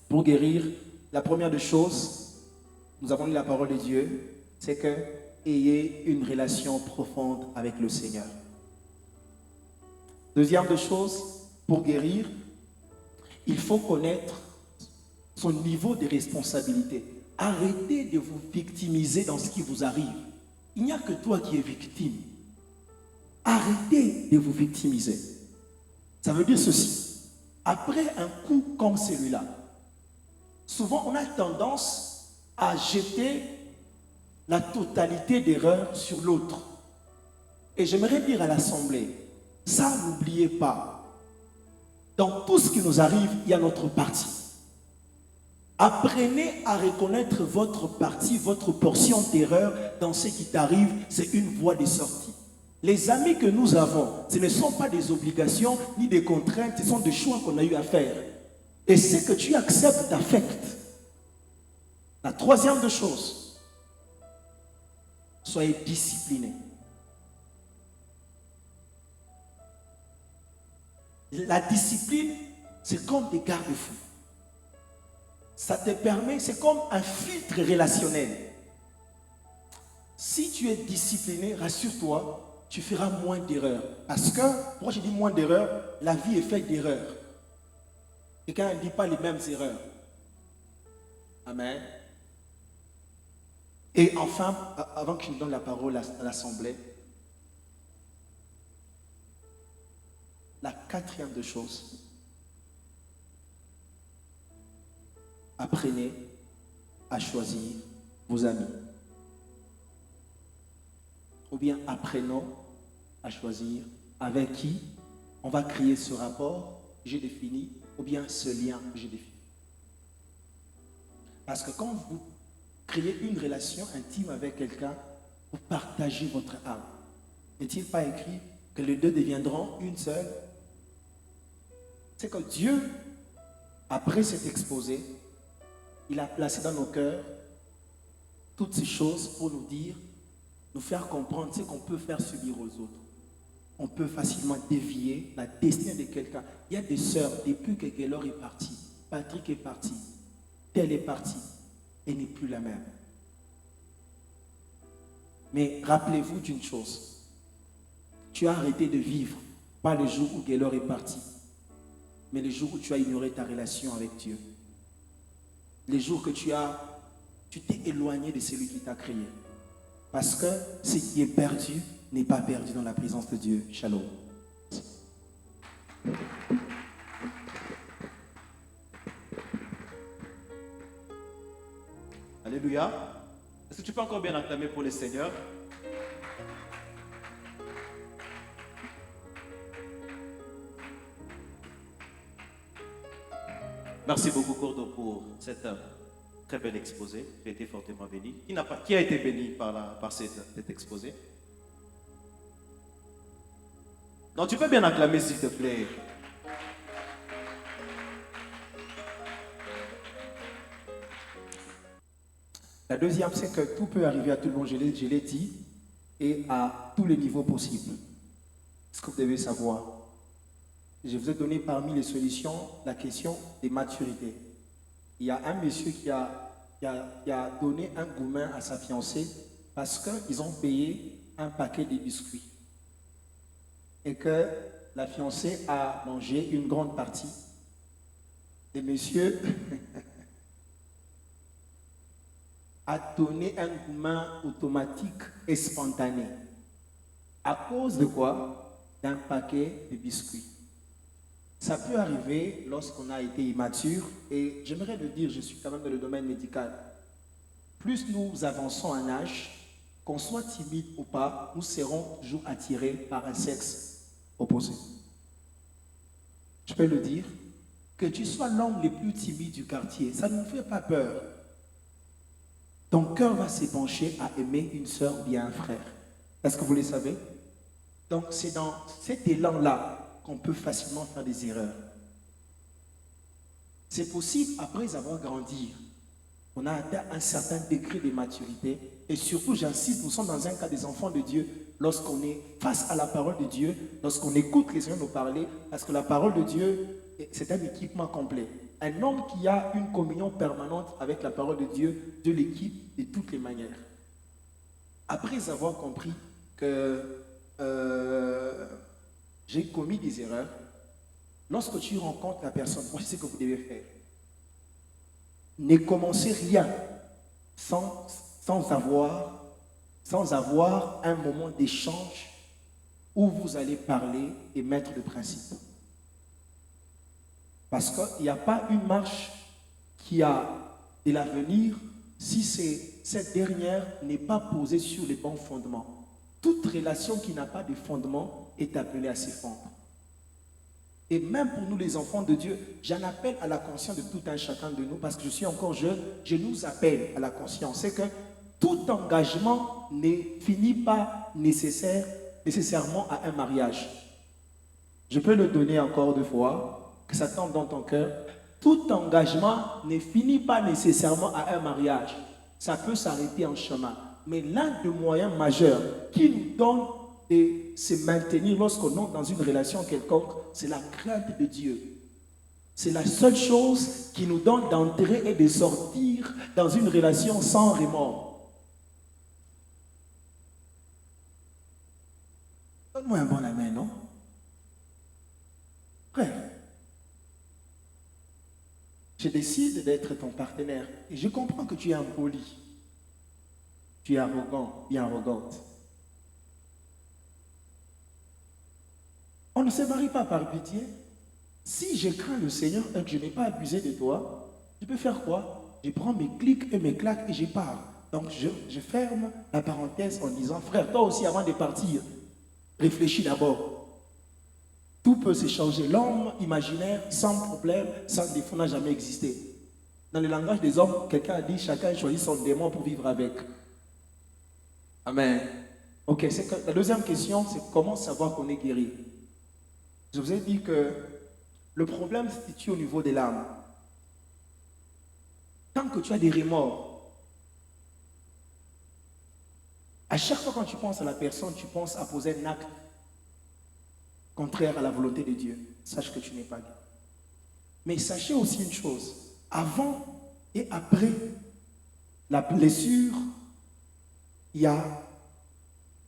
Pour guérir, la première des choses, nous avons lu la parole de Dieu, c'est que ayez une relation profonde avec le Seigneur. Deuxième des choses, pour guérir, il faut connaître son niveau de responsabilité. Arrêtez de vous victimiser dans ce qui vous arrive. Il n'y a que toi qui es victime. Arrêtez de vous victimiser. Ça veut dire ceci. Après un coup comme celui-là, souvent on a tendance à jeter la totalité d'erreurs sur l'autre. Et j'aimerais dire à l'Assemblée, ça n'oubliez pas, dans tout ce qui nous arrive, il y a notre partie. Apprenez à reconnaître votre partie, votre portion d'erreur dans ce qui t'arrive, c'est une voie de sortie. Les amis que nous avons, ce ne sont pas des obligations ni des contraintes, ce sont des choix qu'on a eu à faire. Et ce que tu acceptes t'affecte. La troisième des choses, soyez disciplinés. La discipline, c'est comme des garde-fous. Ça te permet, c'est comme un filtre relationnel. Si tu es discipliné, rassure-toi, tu feras moins d'erreurs. Parce que, pourquoi je dis moins d'erreurs? La vie est faite d'erreurs. Quelqu'un ne dit pas les mêmes erreurs. Amen. Et enfin, avant que je donne la parole à l'Assemblée, la quatrième des choses, apprenez à choisir vos amis. Ou bien apprenons à choisir avec qui on va créer ce rapport que j'ai défini, ou bien ce lien que j'ai défini. Parce que quand vous créez une relation intime avec quelqu'un, vous partagez votre âme. N'est-il pas écrit que les deux deviendront une seule? C'est que Dieu, après cet exposé, il a placé dans nos cœurs toutes ces choses pour nous dire, nous faire comprendre ce qu'on peut faire subir aux autres. On peut facilement dévier la destinée de quelqu'un. Il y a des sœurs, depuis que Gaylor est parti, Patrick est parti, tel est parti, elle n'est plus la même. Mais rappelez-vous d'une chose, tu as arrêté de vivre, pas le jour où Gaylor est parti, mais le jour où tu as ignoré ta relation avec Dieu. Les jours que tu t'es éloigné de celui qui t'a créé. Parce que ce qui est perdu n'est pas perdu dans la présence de Dieu. Shalom. Alléluia. Est-ce que tu peux encore bien acclamer pour le Seigneur? Merci beaucoup, Cordo, pour cette très bel exposé. J'ai été fortement béni. Qui a été béni par cet exposé? Non, tu peux bien acclamer, s'il te plaît. La deuxième, c'est que tout peut arriver à tout le monde, je l'ai dit, et à tous les niveaux possibles. Ce que vous devez savoir. Je vous ai donné parmi les solutions la question des maturités. Il y a un monsieur qui a donné un gourmet à sa fiancée parce qu'ils ont payé un paquet de biscuits. Et que la fiancée a mangé une grande partie. Et monsieur a donné un gourmet automatique et spontané. À cause de quoi? D'un paquet de biscuits. Ça peut arriver lorsqu'on a été immature, et j'aimerais le dire, je suis quand même dans le domaine médical. Plus nous avançons en âge, qu'on soit timide ou pas, nous serons toujours attirés par un sexe opposé. Je peux le dire, que tu sois l'homme le plus timide du quartier, ça ne nous fait pas peur. Ton cœur va s'épancher à aimer une sœur bien un frère. Est-ce que vous le savez? Donc c'est dans cet élan-là qu'on peut facilement faire des erreurs. C'est possible après avoir grandi. On a atteint un certain degré de maturité. Et surtout, j'insiste, nous sommes dans un cas des enfants de Dieu, lorsqu'on est face à la parole de Dieu, lorsqu'on écoute les Seigneurs nous parler, parce que la parole de Dieu, c'est un équipement complet. Un homme qui a une communion permanente avec la parole de Dieu, Dieu l'équipe de toutes les manières. Après avoir compris que j'ai commis des erreurs, lorsque tu rencontres la personne, voici ce que vous devez faire. Ne commencez rien sans avoir un moment d'échange où vous allez parler et mettre le principe. Parce qu'il n'y a pas une marche qui a de l'avenir si cette dernière n'est pas posée sur les bons fondements. Toute relation qui n'a pas de fondement est appelée à s'effondrer. Et même pour nous les enfants de Dieu, j'en appelle à la conscience de tout un chacun de nous, parce que je suis encore jeune, je nous appelle à la conscience. C'est que tout engagement ne finit pas nécessairement à un mariage. Je peux le donner encore deux fois, que ça tombe dans ton cœur. Tout engagement ne finit pas nécessairement à un mariage. Ça peut s'arrêter en chemin. Mais l'un des moyens majeurs qui nous donne de se maintenir lorsqu'on entre dans une relation quelconque, c'est la crainte de Dieu. C'est la seule chose qui nous donne d'entrer et de sortir dans une relation sans remords. Donne-moi un bon amen, non? Frère, je décide d'être ton partenaire et je comprends que tu es impoli. Tu es arrogant et arrogante. On ne se marie pas par pitié. Si je crains le Seigneur et que je n'ai pas abusé de toi, je peux faire quoi? Je prends mes clics et mes claques et je pars. Donc je ferme la parenthèse en disant, frère, toi aussi avant de partir, réfléchis d'abord. Tout peut s'échanger. L'homme imaginaire, sans problème, sans défaut, n'a jamais existé. Dans le langage des hommes, quelqu'un a dit, chacun choisit son démon pour vivre avec. Amen. Ok, c'est que la deuxième question, c'est comment savoir qu'on est guéri. Je vous ai dit que le problème se situe au niveau de l'âme. Tant que tu as des remords, à chaque fois quand tu penses à la personne, tu penses à poser un acte contraire à la volonté de Dieu. Sache que tu n'es pas guéri. Mais sachez aussi une chose, avant et après la blessure, il y a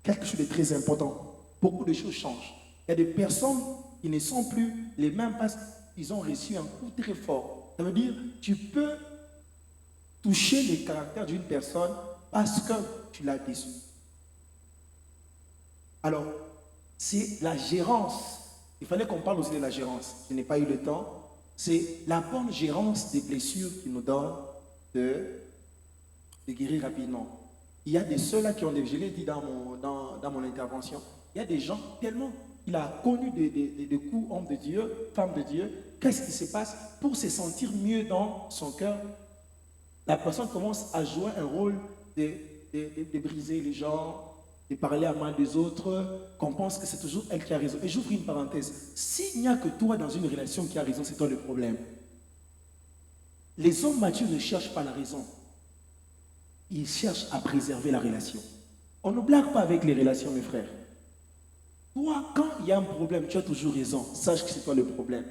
quelque chose de très important. Beaucoup de choses changent. Il y a des personnes qui ne sont plus les mêmes parce qu'ils ont reçu un coup très fort. Ça veut dire tu peux toucher le caractère d'une personne parce que tu l'as déçu. Alors, c'est la gérance. Il fallait qu'on parle aussi de la gérance. Je n'ai pas eu le temps. C'est la bonne gérance des blessures qui nous donne de de guérir rapidement. Il y a des ceux-là qui ont des, je l'ai dit dans mon intervention, il y a des gens tellement il a connu des coups, hommes de Dieu, femmes de Dieu, qu'est-ce qui se passe pour se sentir mieux dans son cœur? La personne commence à jouer un rôle de briser les gens, de parler à mal des autres, qu'on pense que c'est toujours elle qui a raison. Et j'ouvre une parenthèse. S'il n'y a que toi dans une relation qui a raison, c'est toi le problème. Les hommes matures ne cherchent pas la raison. Ils cherchent à préserver la relation. On ne blague pas avec les relations, mes frères. Toi, quand il y a un problème, tu as toujours raison. Sache que c'est toi le problème.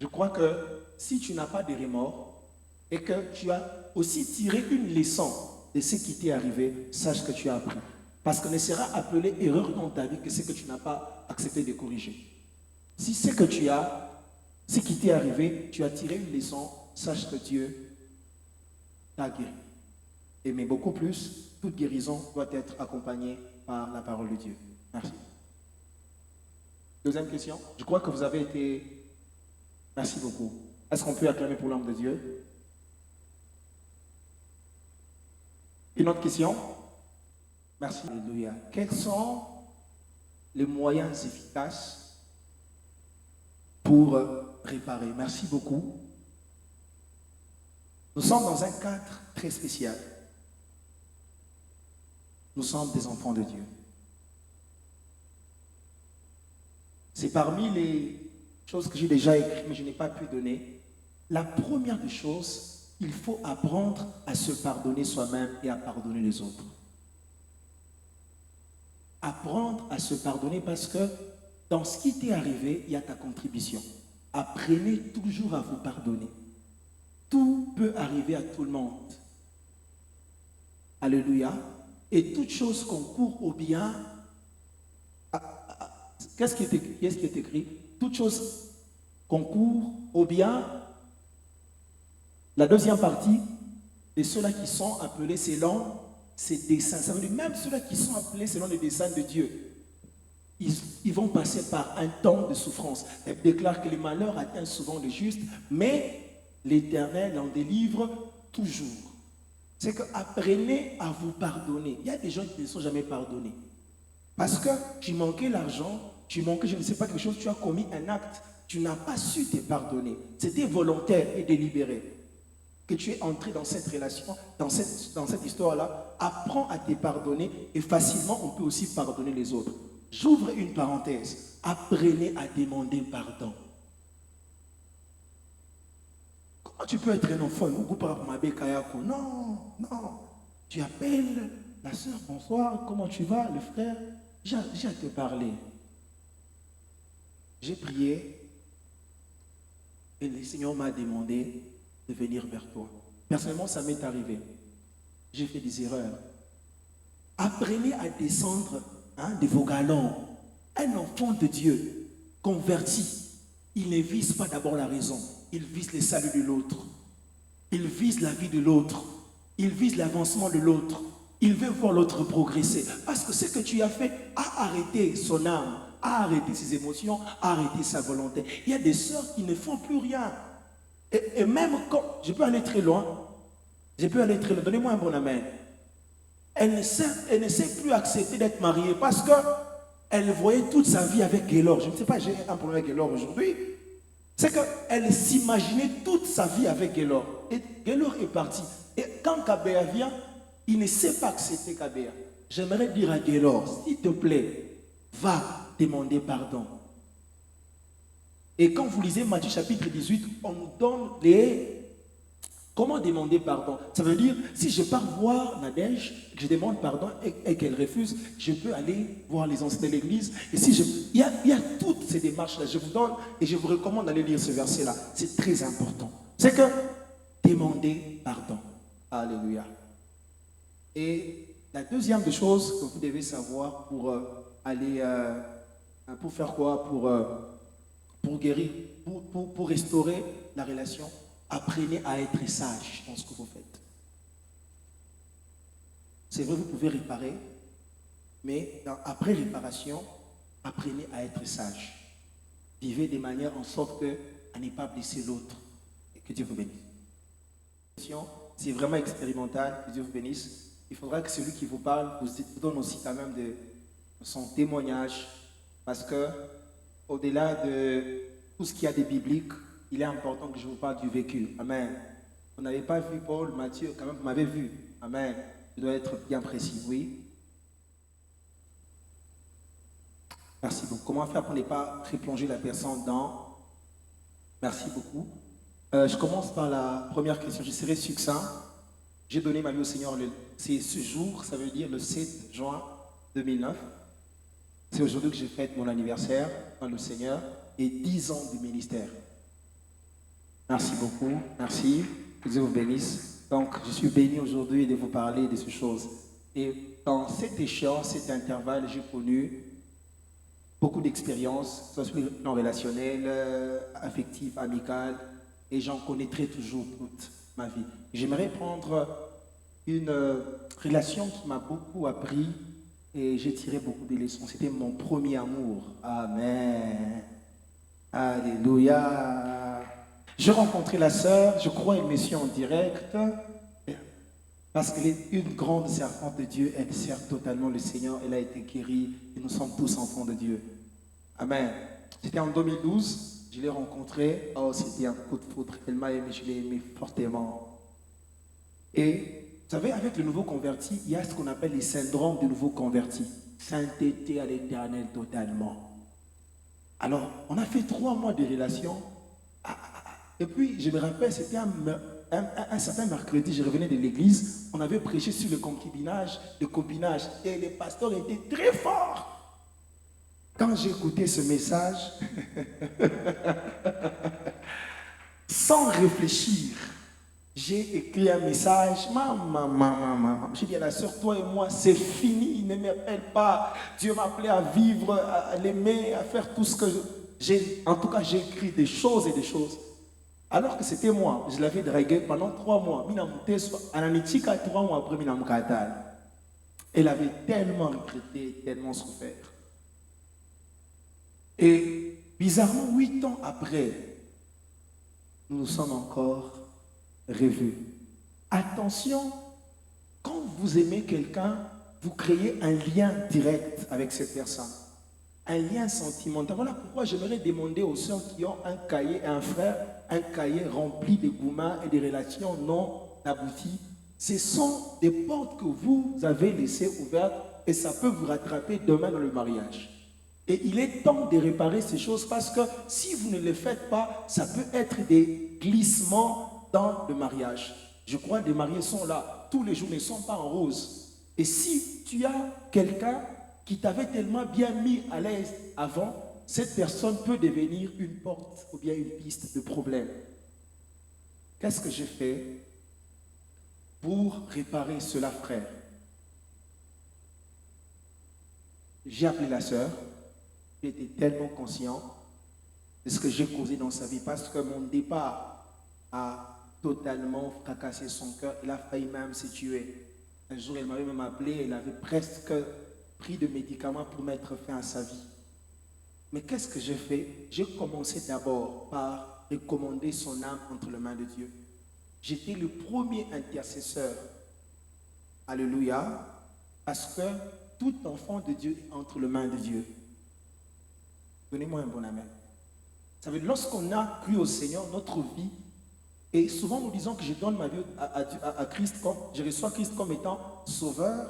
Je crois que si tu n'as pas de remords et que tu as aussi tiré une leçon de ce qui t'est arrivé, sache que tu as appris. Parce qu'on ne sera appelé erreur dans ta vie que ce que tu n'as pas accepté de corriger. Si ce que tu as, ce qui t'est arrivé, tu as tiré une leçon, sache que Dieu t'a guéri. Et mais beaucoup plus, toute guérison doit être accompagnée par la parole de Dieu. Merci. Deuxième question. Je crois que vous avez été... Merci beaucoup. Est-ce qu'on peut acclamer pour l'homme de Dieu? Une autre question? Merci. Alléluia. Quels sont les moyens efficaces pour réparer? Merci beaucoup. Nous sommes dans un cadre très spécial. Nous sommes des enfants de Dieu. C'est parmi les choses que j'ai déjà écrites, mais je n'ai pas pu donner. La première des choses, il faut apprendre à se pardonner soi-même et à pardonner les autres. Apprendre à se pardonner parce que dans ce qui t'est arrivé, il y a ta contribution. Apprenez toujours à vous pardonner. Tout peut arriver à tout le monde. Alléluia. Et toute chose concourt au bien. Qu'est-ce qui est écrit? Toute chose concourt au bien. La deuxième partie, de ceux-là qui sont appelés selon ses desseins. Ça veut dire même ceux-là qui sont appelés selon les desseins de Dieu. Ils vont passer par un temps de souffrance. Elle déclare que les malheurs atteignent souvent les justes, mais l'Éternel en délivre toujours. C'est que apprenez à vous pardonner. Il y a des gens qui ne sont jamais pardonnés. Parce que tu manquais l'argent, tu manquais, je ne sais pas, quelque chose, tu as commis un acte, tu n'as pas su te pardonner. C'était volontaire et délibéré. Que tu es entré dans cette relation, dans cette histoire-là, apprends à te pardonner et facilement on peut aussi pardonner les autres. J'ouvre une parenthèse. Apprenez à demander pardon. Comment tu peux être un enfant? Non, non. Tu appelles la soeur, bonsoir, comment tu vas, le frère? J'ai à te parler. J'ai prié et le Seigneur m'a demandé de venir vers toi. Personnellement, ça m'est arrivé. J'ai fait des erreurs. Apprenez à descendre de vos galons. Un enfant de Dieu converti, il ne vise pas d'abord la raison. Il vise le salut de l'autre. Il vise la vie de l'autre. Il vise l'avancement de l'autre. Il veut voir l'autre progresser. Parce que ce que tu as fait a arrêté son âme, a arrêté ses émotions, a arrêté sa volonté. Il y a des sœurs qui ne font plus rien. Et même quand... Je peux aller très loin. Donnez-moi un bon amen. Elle ne sait plus accepter d'être mariée parce qu'elle voyait toute sa vie avec Gaylor. Je ne sais pas, j'ai un problème avec Gaylor aujourd'hui. C'est qu'elle s'imaginait toute sa vie avec Gaylor. Et Gaylor est parti. Et quand Kabea vient, il ne sait pas accepter Kabea. J'aimerais dire à Gaylor, s'il te plaît, va demander pardon. Et quand vous lisez Matthieu chapitre 18, on nous donne comment demander pardon. Ça veut dire, si je pars voir Nadège, que je demande pardon et qu'elle refuse, je peux aller voir les anciens de l'église. Et il y a toutes ces démarches-là. Je vous donne et je vous recommande d'aller lire ce verset-là. C'est très important. C'est que demander pardon. Alléluia. Et la deuxième des choses que vous devez savoir pour pour faire quoi? Pour guérir, pour restaurer la relation. Apprenez à être sage dans ce que vous faites. C'est vrai, vous pouvez réparer, mais après réparation, apprenez à être sage. Vivez de manière en sorte à ne pas blesser l'autre. Et que Dieu vous bénisse. C'est vraiment expérimental, que Dieu vous bénisse. Il faudra que celui qui vous parle vous donne aussi quand même de son témoignage, parce que au-delà de tout ce qu'il y a de biblique, il est important que je vous parle du vécu. Amen. Vous n'avez pas vu Paul, Matthieu, quand même vous m'avez vu. Amen. Je dois être bien précis, oui. Merci beaucoup. Comment faire pour ne pas replonger la personne dans... Merci beaucoup. Je commence par la première question. Je serai succinct. J'ai donné ma vie au Seigneur. C'est ce jour, ça veut dire le 7 juin 2009. C'est aujourd'hui que j'ai fête mon anniversaire dans le Seigneur et 10 ans du ministère. Merci beaucoup. Merci. Que Dieu vous bénisse. Donc, je suis béni aujourd'hui de vous parler de ces choses. Et dans cette échéance, cet intervalle, j'ai connu beaucoup d'expériences, soit sur le plan relationnel, affectif, amical, et j'en connaîtrai toujours toute ma vie. J'aimerais prendre une relation qui m'a beaucoup appris et j'ai tiré beaucoup de leçons. C'était mon premier amour. Amen. Alléluia. J'ai rencontré la sœur, je crois une mission en direct, parce qu'elle est une grande servante de Dieu, elle sert totalement le Seigneur, elle a été guérie et nous sommes tous enfants de Dieu. Amen. C'était en 2012, je l'ai rencontrée, oh c'était un coup de foudre, elle m'a aimé, je l'ai aimé fortement. Et vous savez, avec le nouveau converti, il y a ce qu'on appelle les syndromes du nouveau converti. Sainteté à l'éternel totalement. Alors, on a fait 3 mois de relation. Et puis, je me rappelle, c'était un certain mercredi, je revenais de l'église, on avait prêché sur le concubinage, et les pasteurs étaient très forts. Quand j'ai écouté ce message, sans réfléchir, j'ai écrit un message. Maman. J'ai dit à la sœur, toi et moi, c'est fini, ne m'appelle pas. Dieu m'a appelé à vivre, à l'aimer, à faire tout ce que j'ai. En tout cas, j'ai écrit des choses et des choses. Alors que c'était moi, je l'avais dragué pendant 3 mois. Trois mois après, elle avait tellement regretté, tellement souffert. Et bizarrement, 8 ans après, nous nous sommes encore revus. Attention, quand vous aimez quelqu'un, vous créez un lien direct avec cette personne. Un lien sentimental. Voilà pourquoi j'aimerais demander aux sœurs qui ont un cahier, un frère, un cahier rempli de gourmands et de relations non abouties. Ce sont des portes que vous avez laissées ouvertes et ça peut vous rattraper demain dans le mariage. Et il est temps de réparer ces choses parce que si vous ne les faites pas, ça peut être des glissements dans le mariage. Je crois que les mariés sont là. Tous les jours ne sont pas en rose. Et si tu as quelqu'un qui t'avait tellement bien mis à l'aise avant, cette personne peut devenir une porte ou bien une piste de problème. Qu'est-ce que j'ai fait pour réparer cela, frère? J'ai appelé la sœur. J'étais tellement conscient de ce que j'ai causé dans sa vie parce que mon départ a totalement fracassé son cœur. Il a failli même se tuer. Un jour, elle m'avait même appelé, elle avait presque pris de médicaments pour mettre fin à sa vie. Mais qu'est-ce que j'ai fait? J'ai commencé d'abord par recommander son âme entre les mains de Dieu. J'étais le premier intercesseur. Alléluia. Parce que tout enfant de Dieu est entre les mains de Dieu. Donnez-moi un bon amen. Ça veut dire, lorsqu'on a cru au Seigneur, notre vie, et souvent nous disons que je donne ma vie à Christ, je reçois Christ comme étant sauveur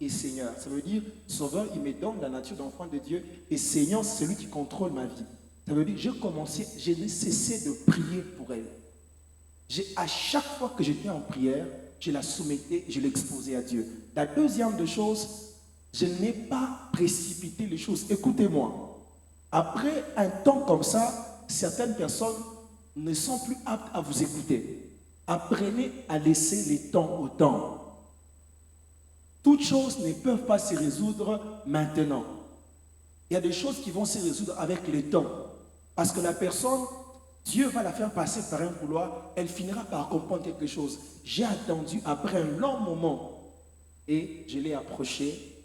et Seigneur. Ça veut dire, sauveur, il me donne la nature d'enfant de Dieu, et Seigneur, c'est celui qui contrôle ma vie. Ça veut dire, je n'ai cessé de prier pour elle. À chaque fois que j'étais en prière, je la soumettais, je l'exposais à Dieu. La deuxième des choses, je n'ai pas précipité les choses. Écoutez-moi. Après un temps comme ça, certaines personnes ne sont plus aptes à vous écouter. Apprenez à laisser les temps au temps. Toutes choses ne peuvent pas se résoudre maintenant. Il y a des choses qui vont se résoudre avec le temps. Parce que la personne, Dieu va la faire passer par un couloir, elle finira par comprendre quelque chose. J'ai attendu après un long moment et je l'ai approché.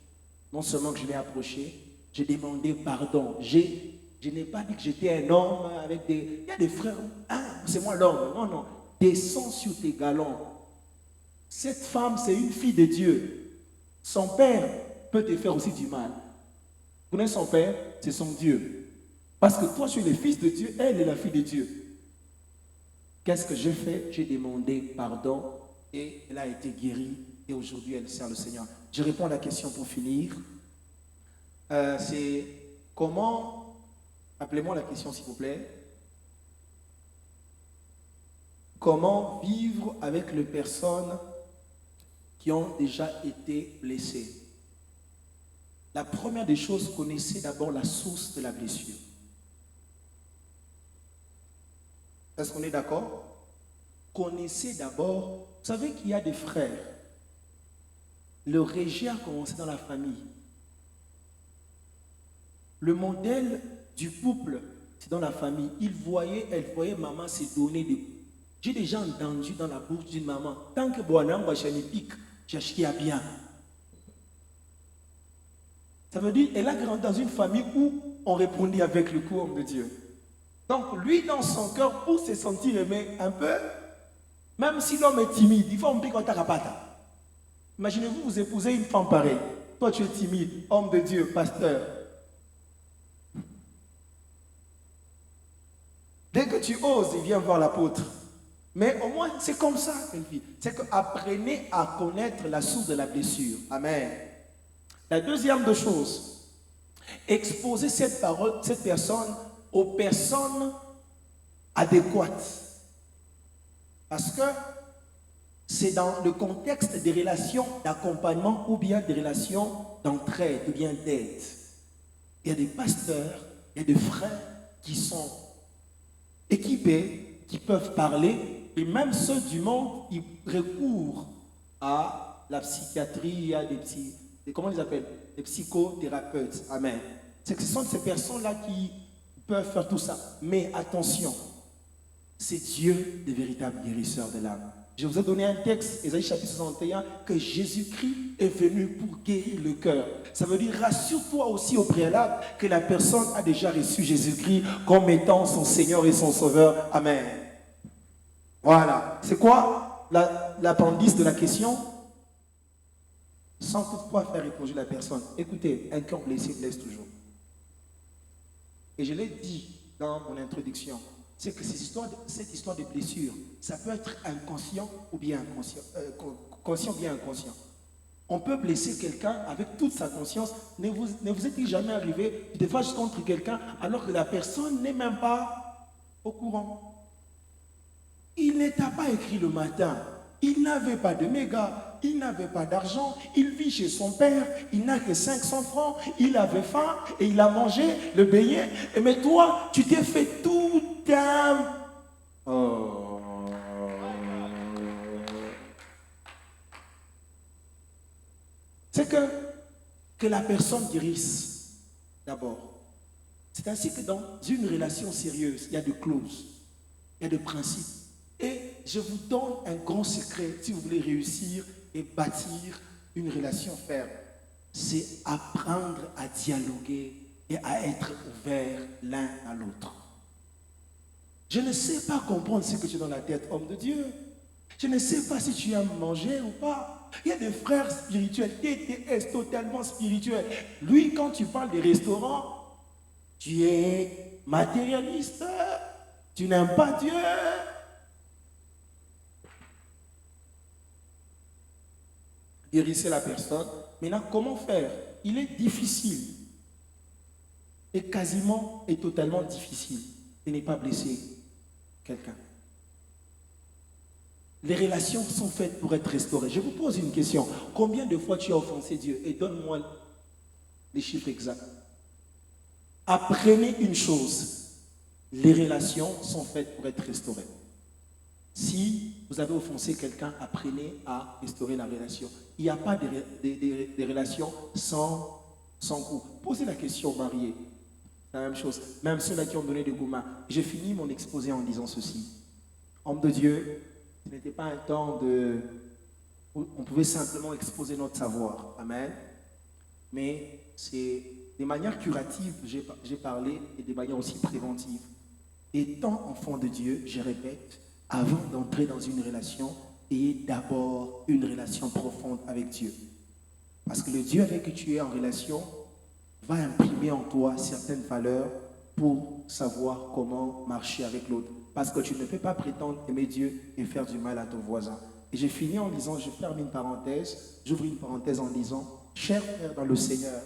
Non seulement que je l'ai approché, j'ai demandé pardon. Je n'ai pas dit que j'étais un homme avec des... Il y a des frères, ah, c'est moi l'homme. Non. descends sur tes galons. Cette femme, c'est une fille de Dieu. Son père peut te faire aussi du mal. Vous connaissez son père? C'est son Dieu. Parce que toi, tu es le fils de Dieu, elle est la fille de Dieu. Qu'est-ce que j'ai fait? J'ai demandé pardon et elle a été guérie et aujourd'hui elle sert le Seigneur. Je réponds à la question pour finir. C'est comment, appelez-moi la question s'il vous plaît, comment vivre avec les personnes qui ont déjà été blessées. La première des choses, connaissez d'abord la source de la blessure. Est-ce qu'on est d'accord? Connaissez d'abord, vous savez qu'il y a des frères. Le rejet a commencé dans la famille. Le modèle du couple, c'est dans la famille. Elle voyait maman se donner des coups. J'ai déjà entendu dans la bouche d'une maman, tant que Boanam Bachani pique, j'ai à bien. Ça veut dire, elle a grandi dans une famille où on répondait avec le coup de Dieu. Donc, lui, dans son cœur, pour se sentir aimé un peu, même si l'homme est timide, il faut un pique en tarapata. Imaginez-vous, vous épousez une femme pareille. Toi, tu es timide, homme de Dieu, pasteur. Dès que tu oses, il vient voir l'apôtre. Mais au moins, c'est comme ça qu'elle vit. C'est que apprenez à connaître la source de la blessure. Amen. La deuxième des choses, exposer cette personne aux personnes adéquates. Parce que c'est dans le contexte des relations d'accompagnement ou bien des relations d'entraide ou bien d'aide. Il y a des pasteurs, il y a des frères qui sont équipés, qui peuvent parler, et même ceux du monde, ils recourent à la psychiatrie, à comment ils appellent? Des psychothérapeutes. Amen. C'est que ce sont ces personnes-là qui peuvent faire tout ça. Mais attention, c'est Dieu le véritable guérisseur de l'âme. Je vous ai donné un texte, Ésaïe chapitre 61, que Jésus-Christ est venu pour guérir le cœur. Ça veut dire, rassure-toi aussi au préalable que la personne a déjà reçu Jésus-Christ comme étant son Seigneur et son Sauveur. Amen. Voilà. C'est quoi l'appendice de la question? Sans toutefois faire éponger la personne. Écoutez, un cœur blessé blesse toujours. Et je l'ai dit dans mon introduction, c'est que cette histoire de blessure, ça peut être inconscient ou bien inconscient, conscient ou bien inconscient. On peut blesser quelqu'un avec toute sa conscience. Ne vous est-il jamais arrivé de fâcher contre quelqu'un alors que la personne n'est même pas au courant? Il ne t'a pas écrit le matin. Il n'avait pas de méga, il n'avait pas d'argent, il vit chez son père, il n'a que 500 francs, il avait faim et il a mangé le beignet. Mais toi, tu t'es fait tout un... Oh. C'est que la personne guérisse d'abord. C'est ainsi que dans une relation sérieuse, il y a des clauses, il y a des principes. Et je vous donne un grand secret si vous voulez réussir et bâtir une relation ferme. C'est apprendre à dialoguer et à être ouvert l'un à l'autre. Je ne sais pas comprendre ce que tu as dans la tête, homme de Dieu. Je ne sais pas si tu aimes manger ou pas. Il y a des frères spirituels, TTS, totalement spirituels. Lui, quand tu parles des restaurants, tu es matérialiste, tu n'aimes pas Dieu. Guérissez la personne. Maintenant, comment faire? Il est difficile. Et quasiment et totalement difficile de ne pas blesser quelqu'un. Les relations sont faites pour être restaurées. Je vous pose une question. Combien de fois tu as offensé Dieu? Et donne-moi les chiffres exacts. Apprenez une chose. Les relations sont faites pour être restaurées. Si vous avez offensé quelqu'un, apprenez à restaurer la relation. Il n'y a pas de relations sans coup. Posez la question aux mariés. La même chose. Même ceux-là qui ont donné des gourmands. J'ai fini mon exposé en disant ceci. Homme de Dieu, ce n'était pas un temps où on pouvait simplement exposer notre savoir. Amen. Mais c'est des manières curatives, j'ai parlé, et des manières aussi préventives. Étant enfant de Dieu, je répète, avant d'entrer dans une relation, ayez d'abord une relation profonde avec Dieu. Parce que le Dieu avec qui tu es en relation va imprimer en toi certaines valeurs pour savoir comment marcher avec l'autre. Parce que tu ne peux pas prétendre aimer Dieu et faire du mal à ton voisin. Et j'ai fini en disant, je ferme une parenthèse, j'ouvre une parenthèse en disant, chers frères dans le Seigneur,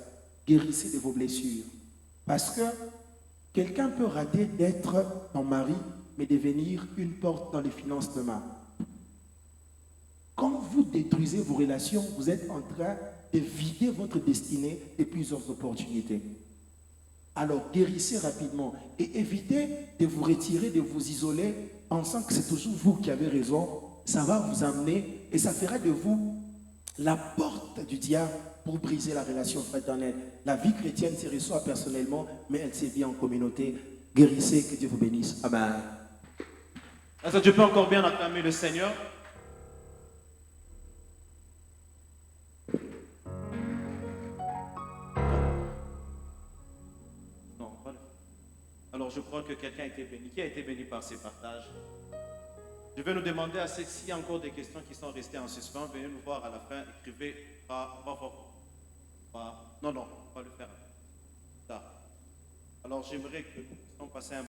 guérissez de vos blessures. Parce que quelqu'un peut rater d'être ton mari, mais devenir une porte dans les finances demain. Quand vous détruisez vos relations, vous êtes en train de vider votre destinée de plusieurs opportunités. Alors guérissez rapidement et évitez de vous retirer, de vous isoler, pensant que c'est toujours vous qui avez raison. Ça va vous amener et ça fera de vous la porte du diable pour briser la relation fraternelle. La vie chrétienne se reçoit personnellement, mais elle se vit en communauté. Guérissez, que Dieu vous bénisse. Amen. Est-ce que tu peux encore bien acclamer le Seigneur? Non, pas le... Alors je crois que quelqu'un a été béni. Qui a été béni par ces partages? Je vais nous demander à ceux s'il y a encore des questions qui sont restées en suspens. Venez nous voir à la fin. Écrivez pas. Non, on va le faire. Alors j'aimerais que nous puissions passer un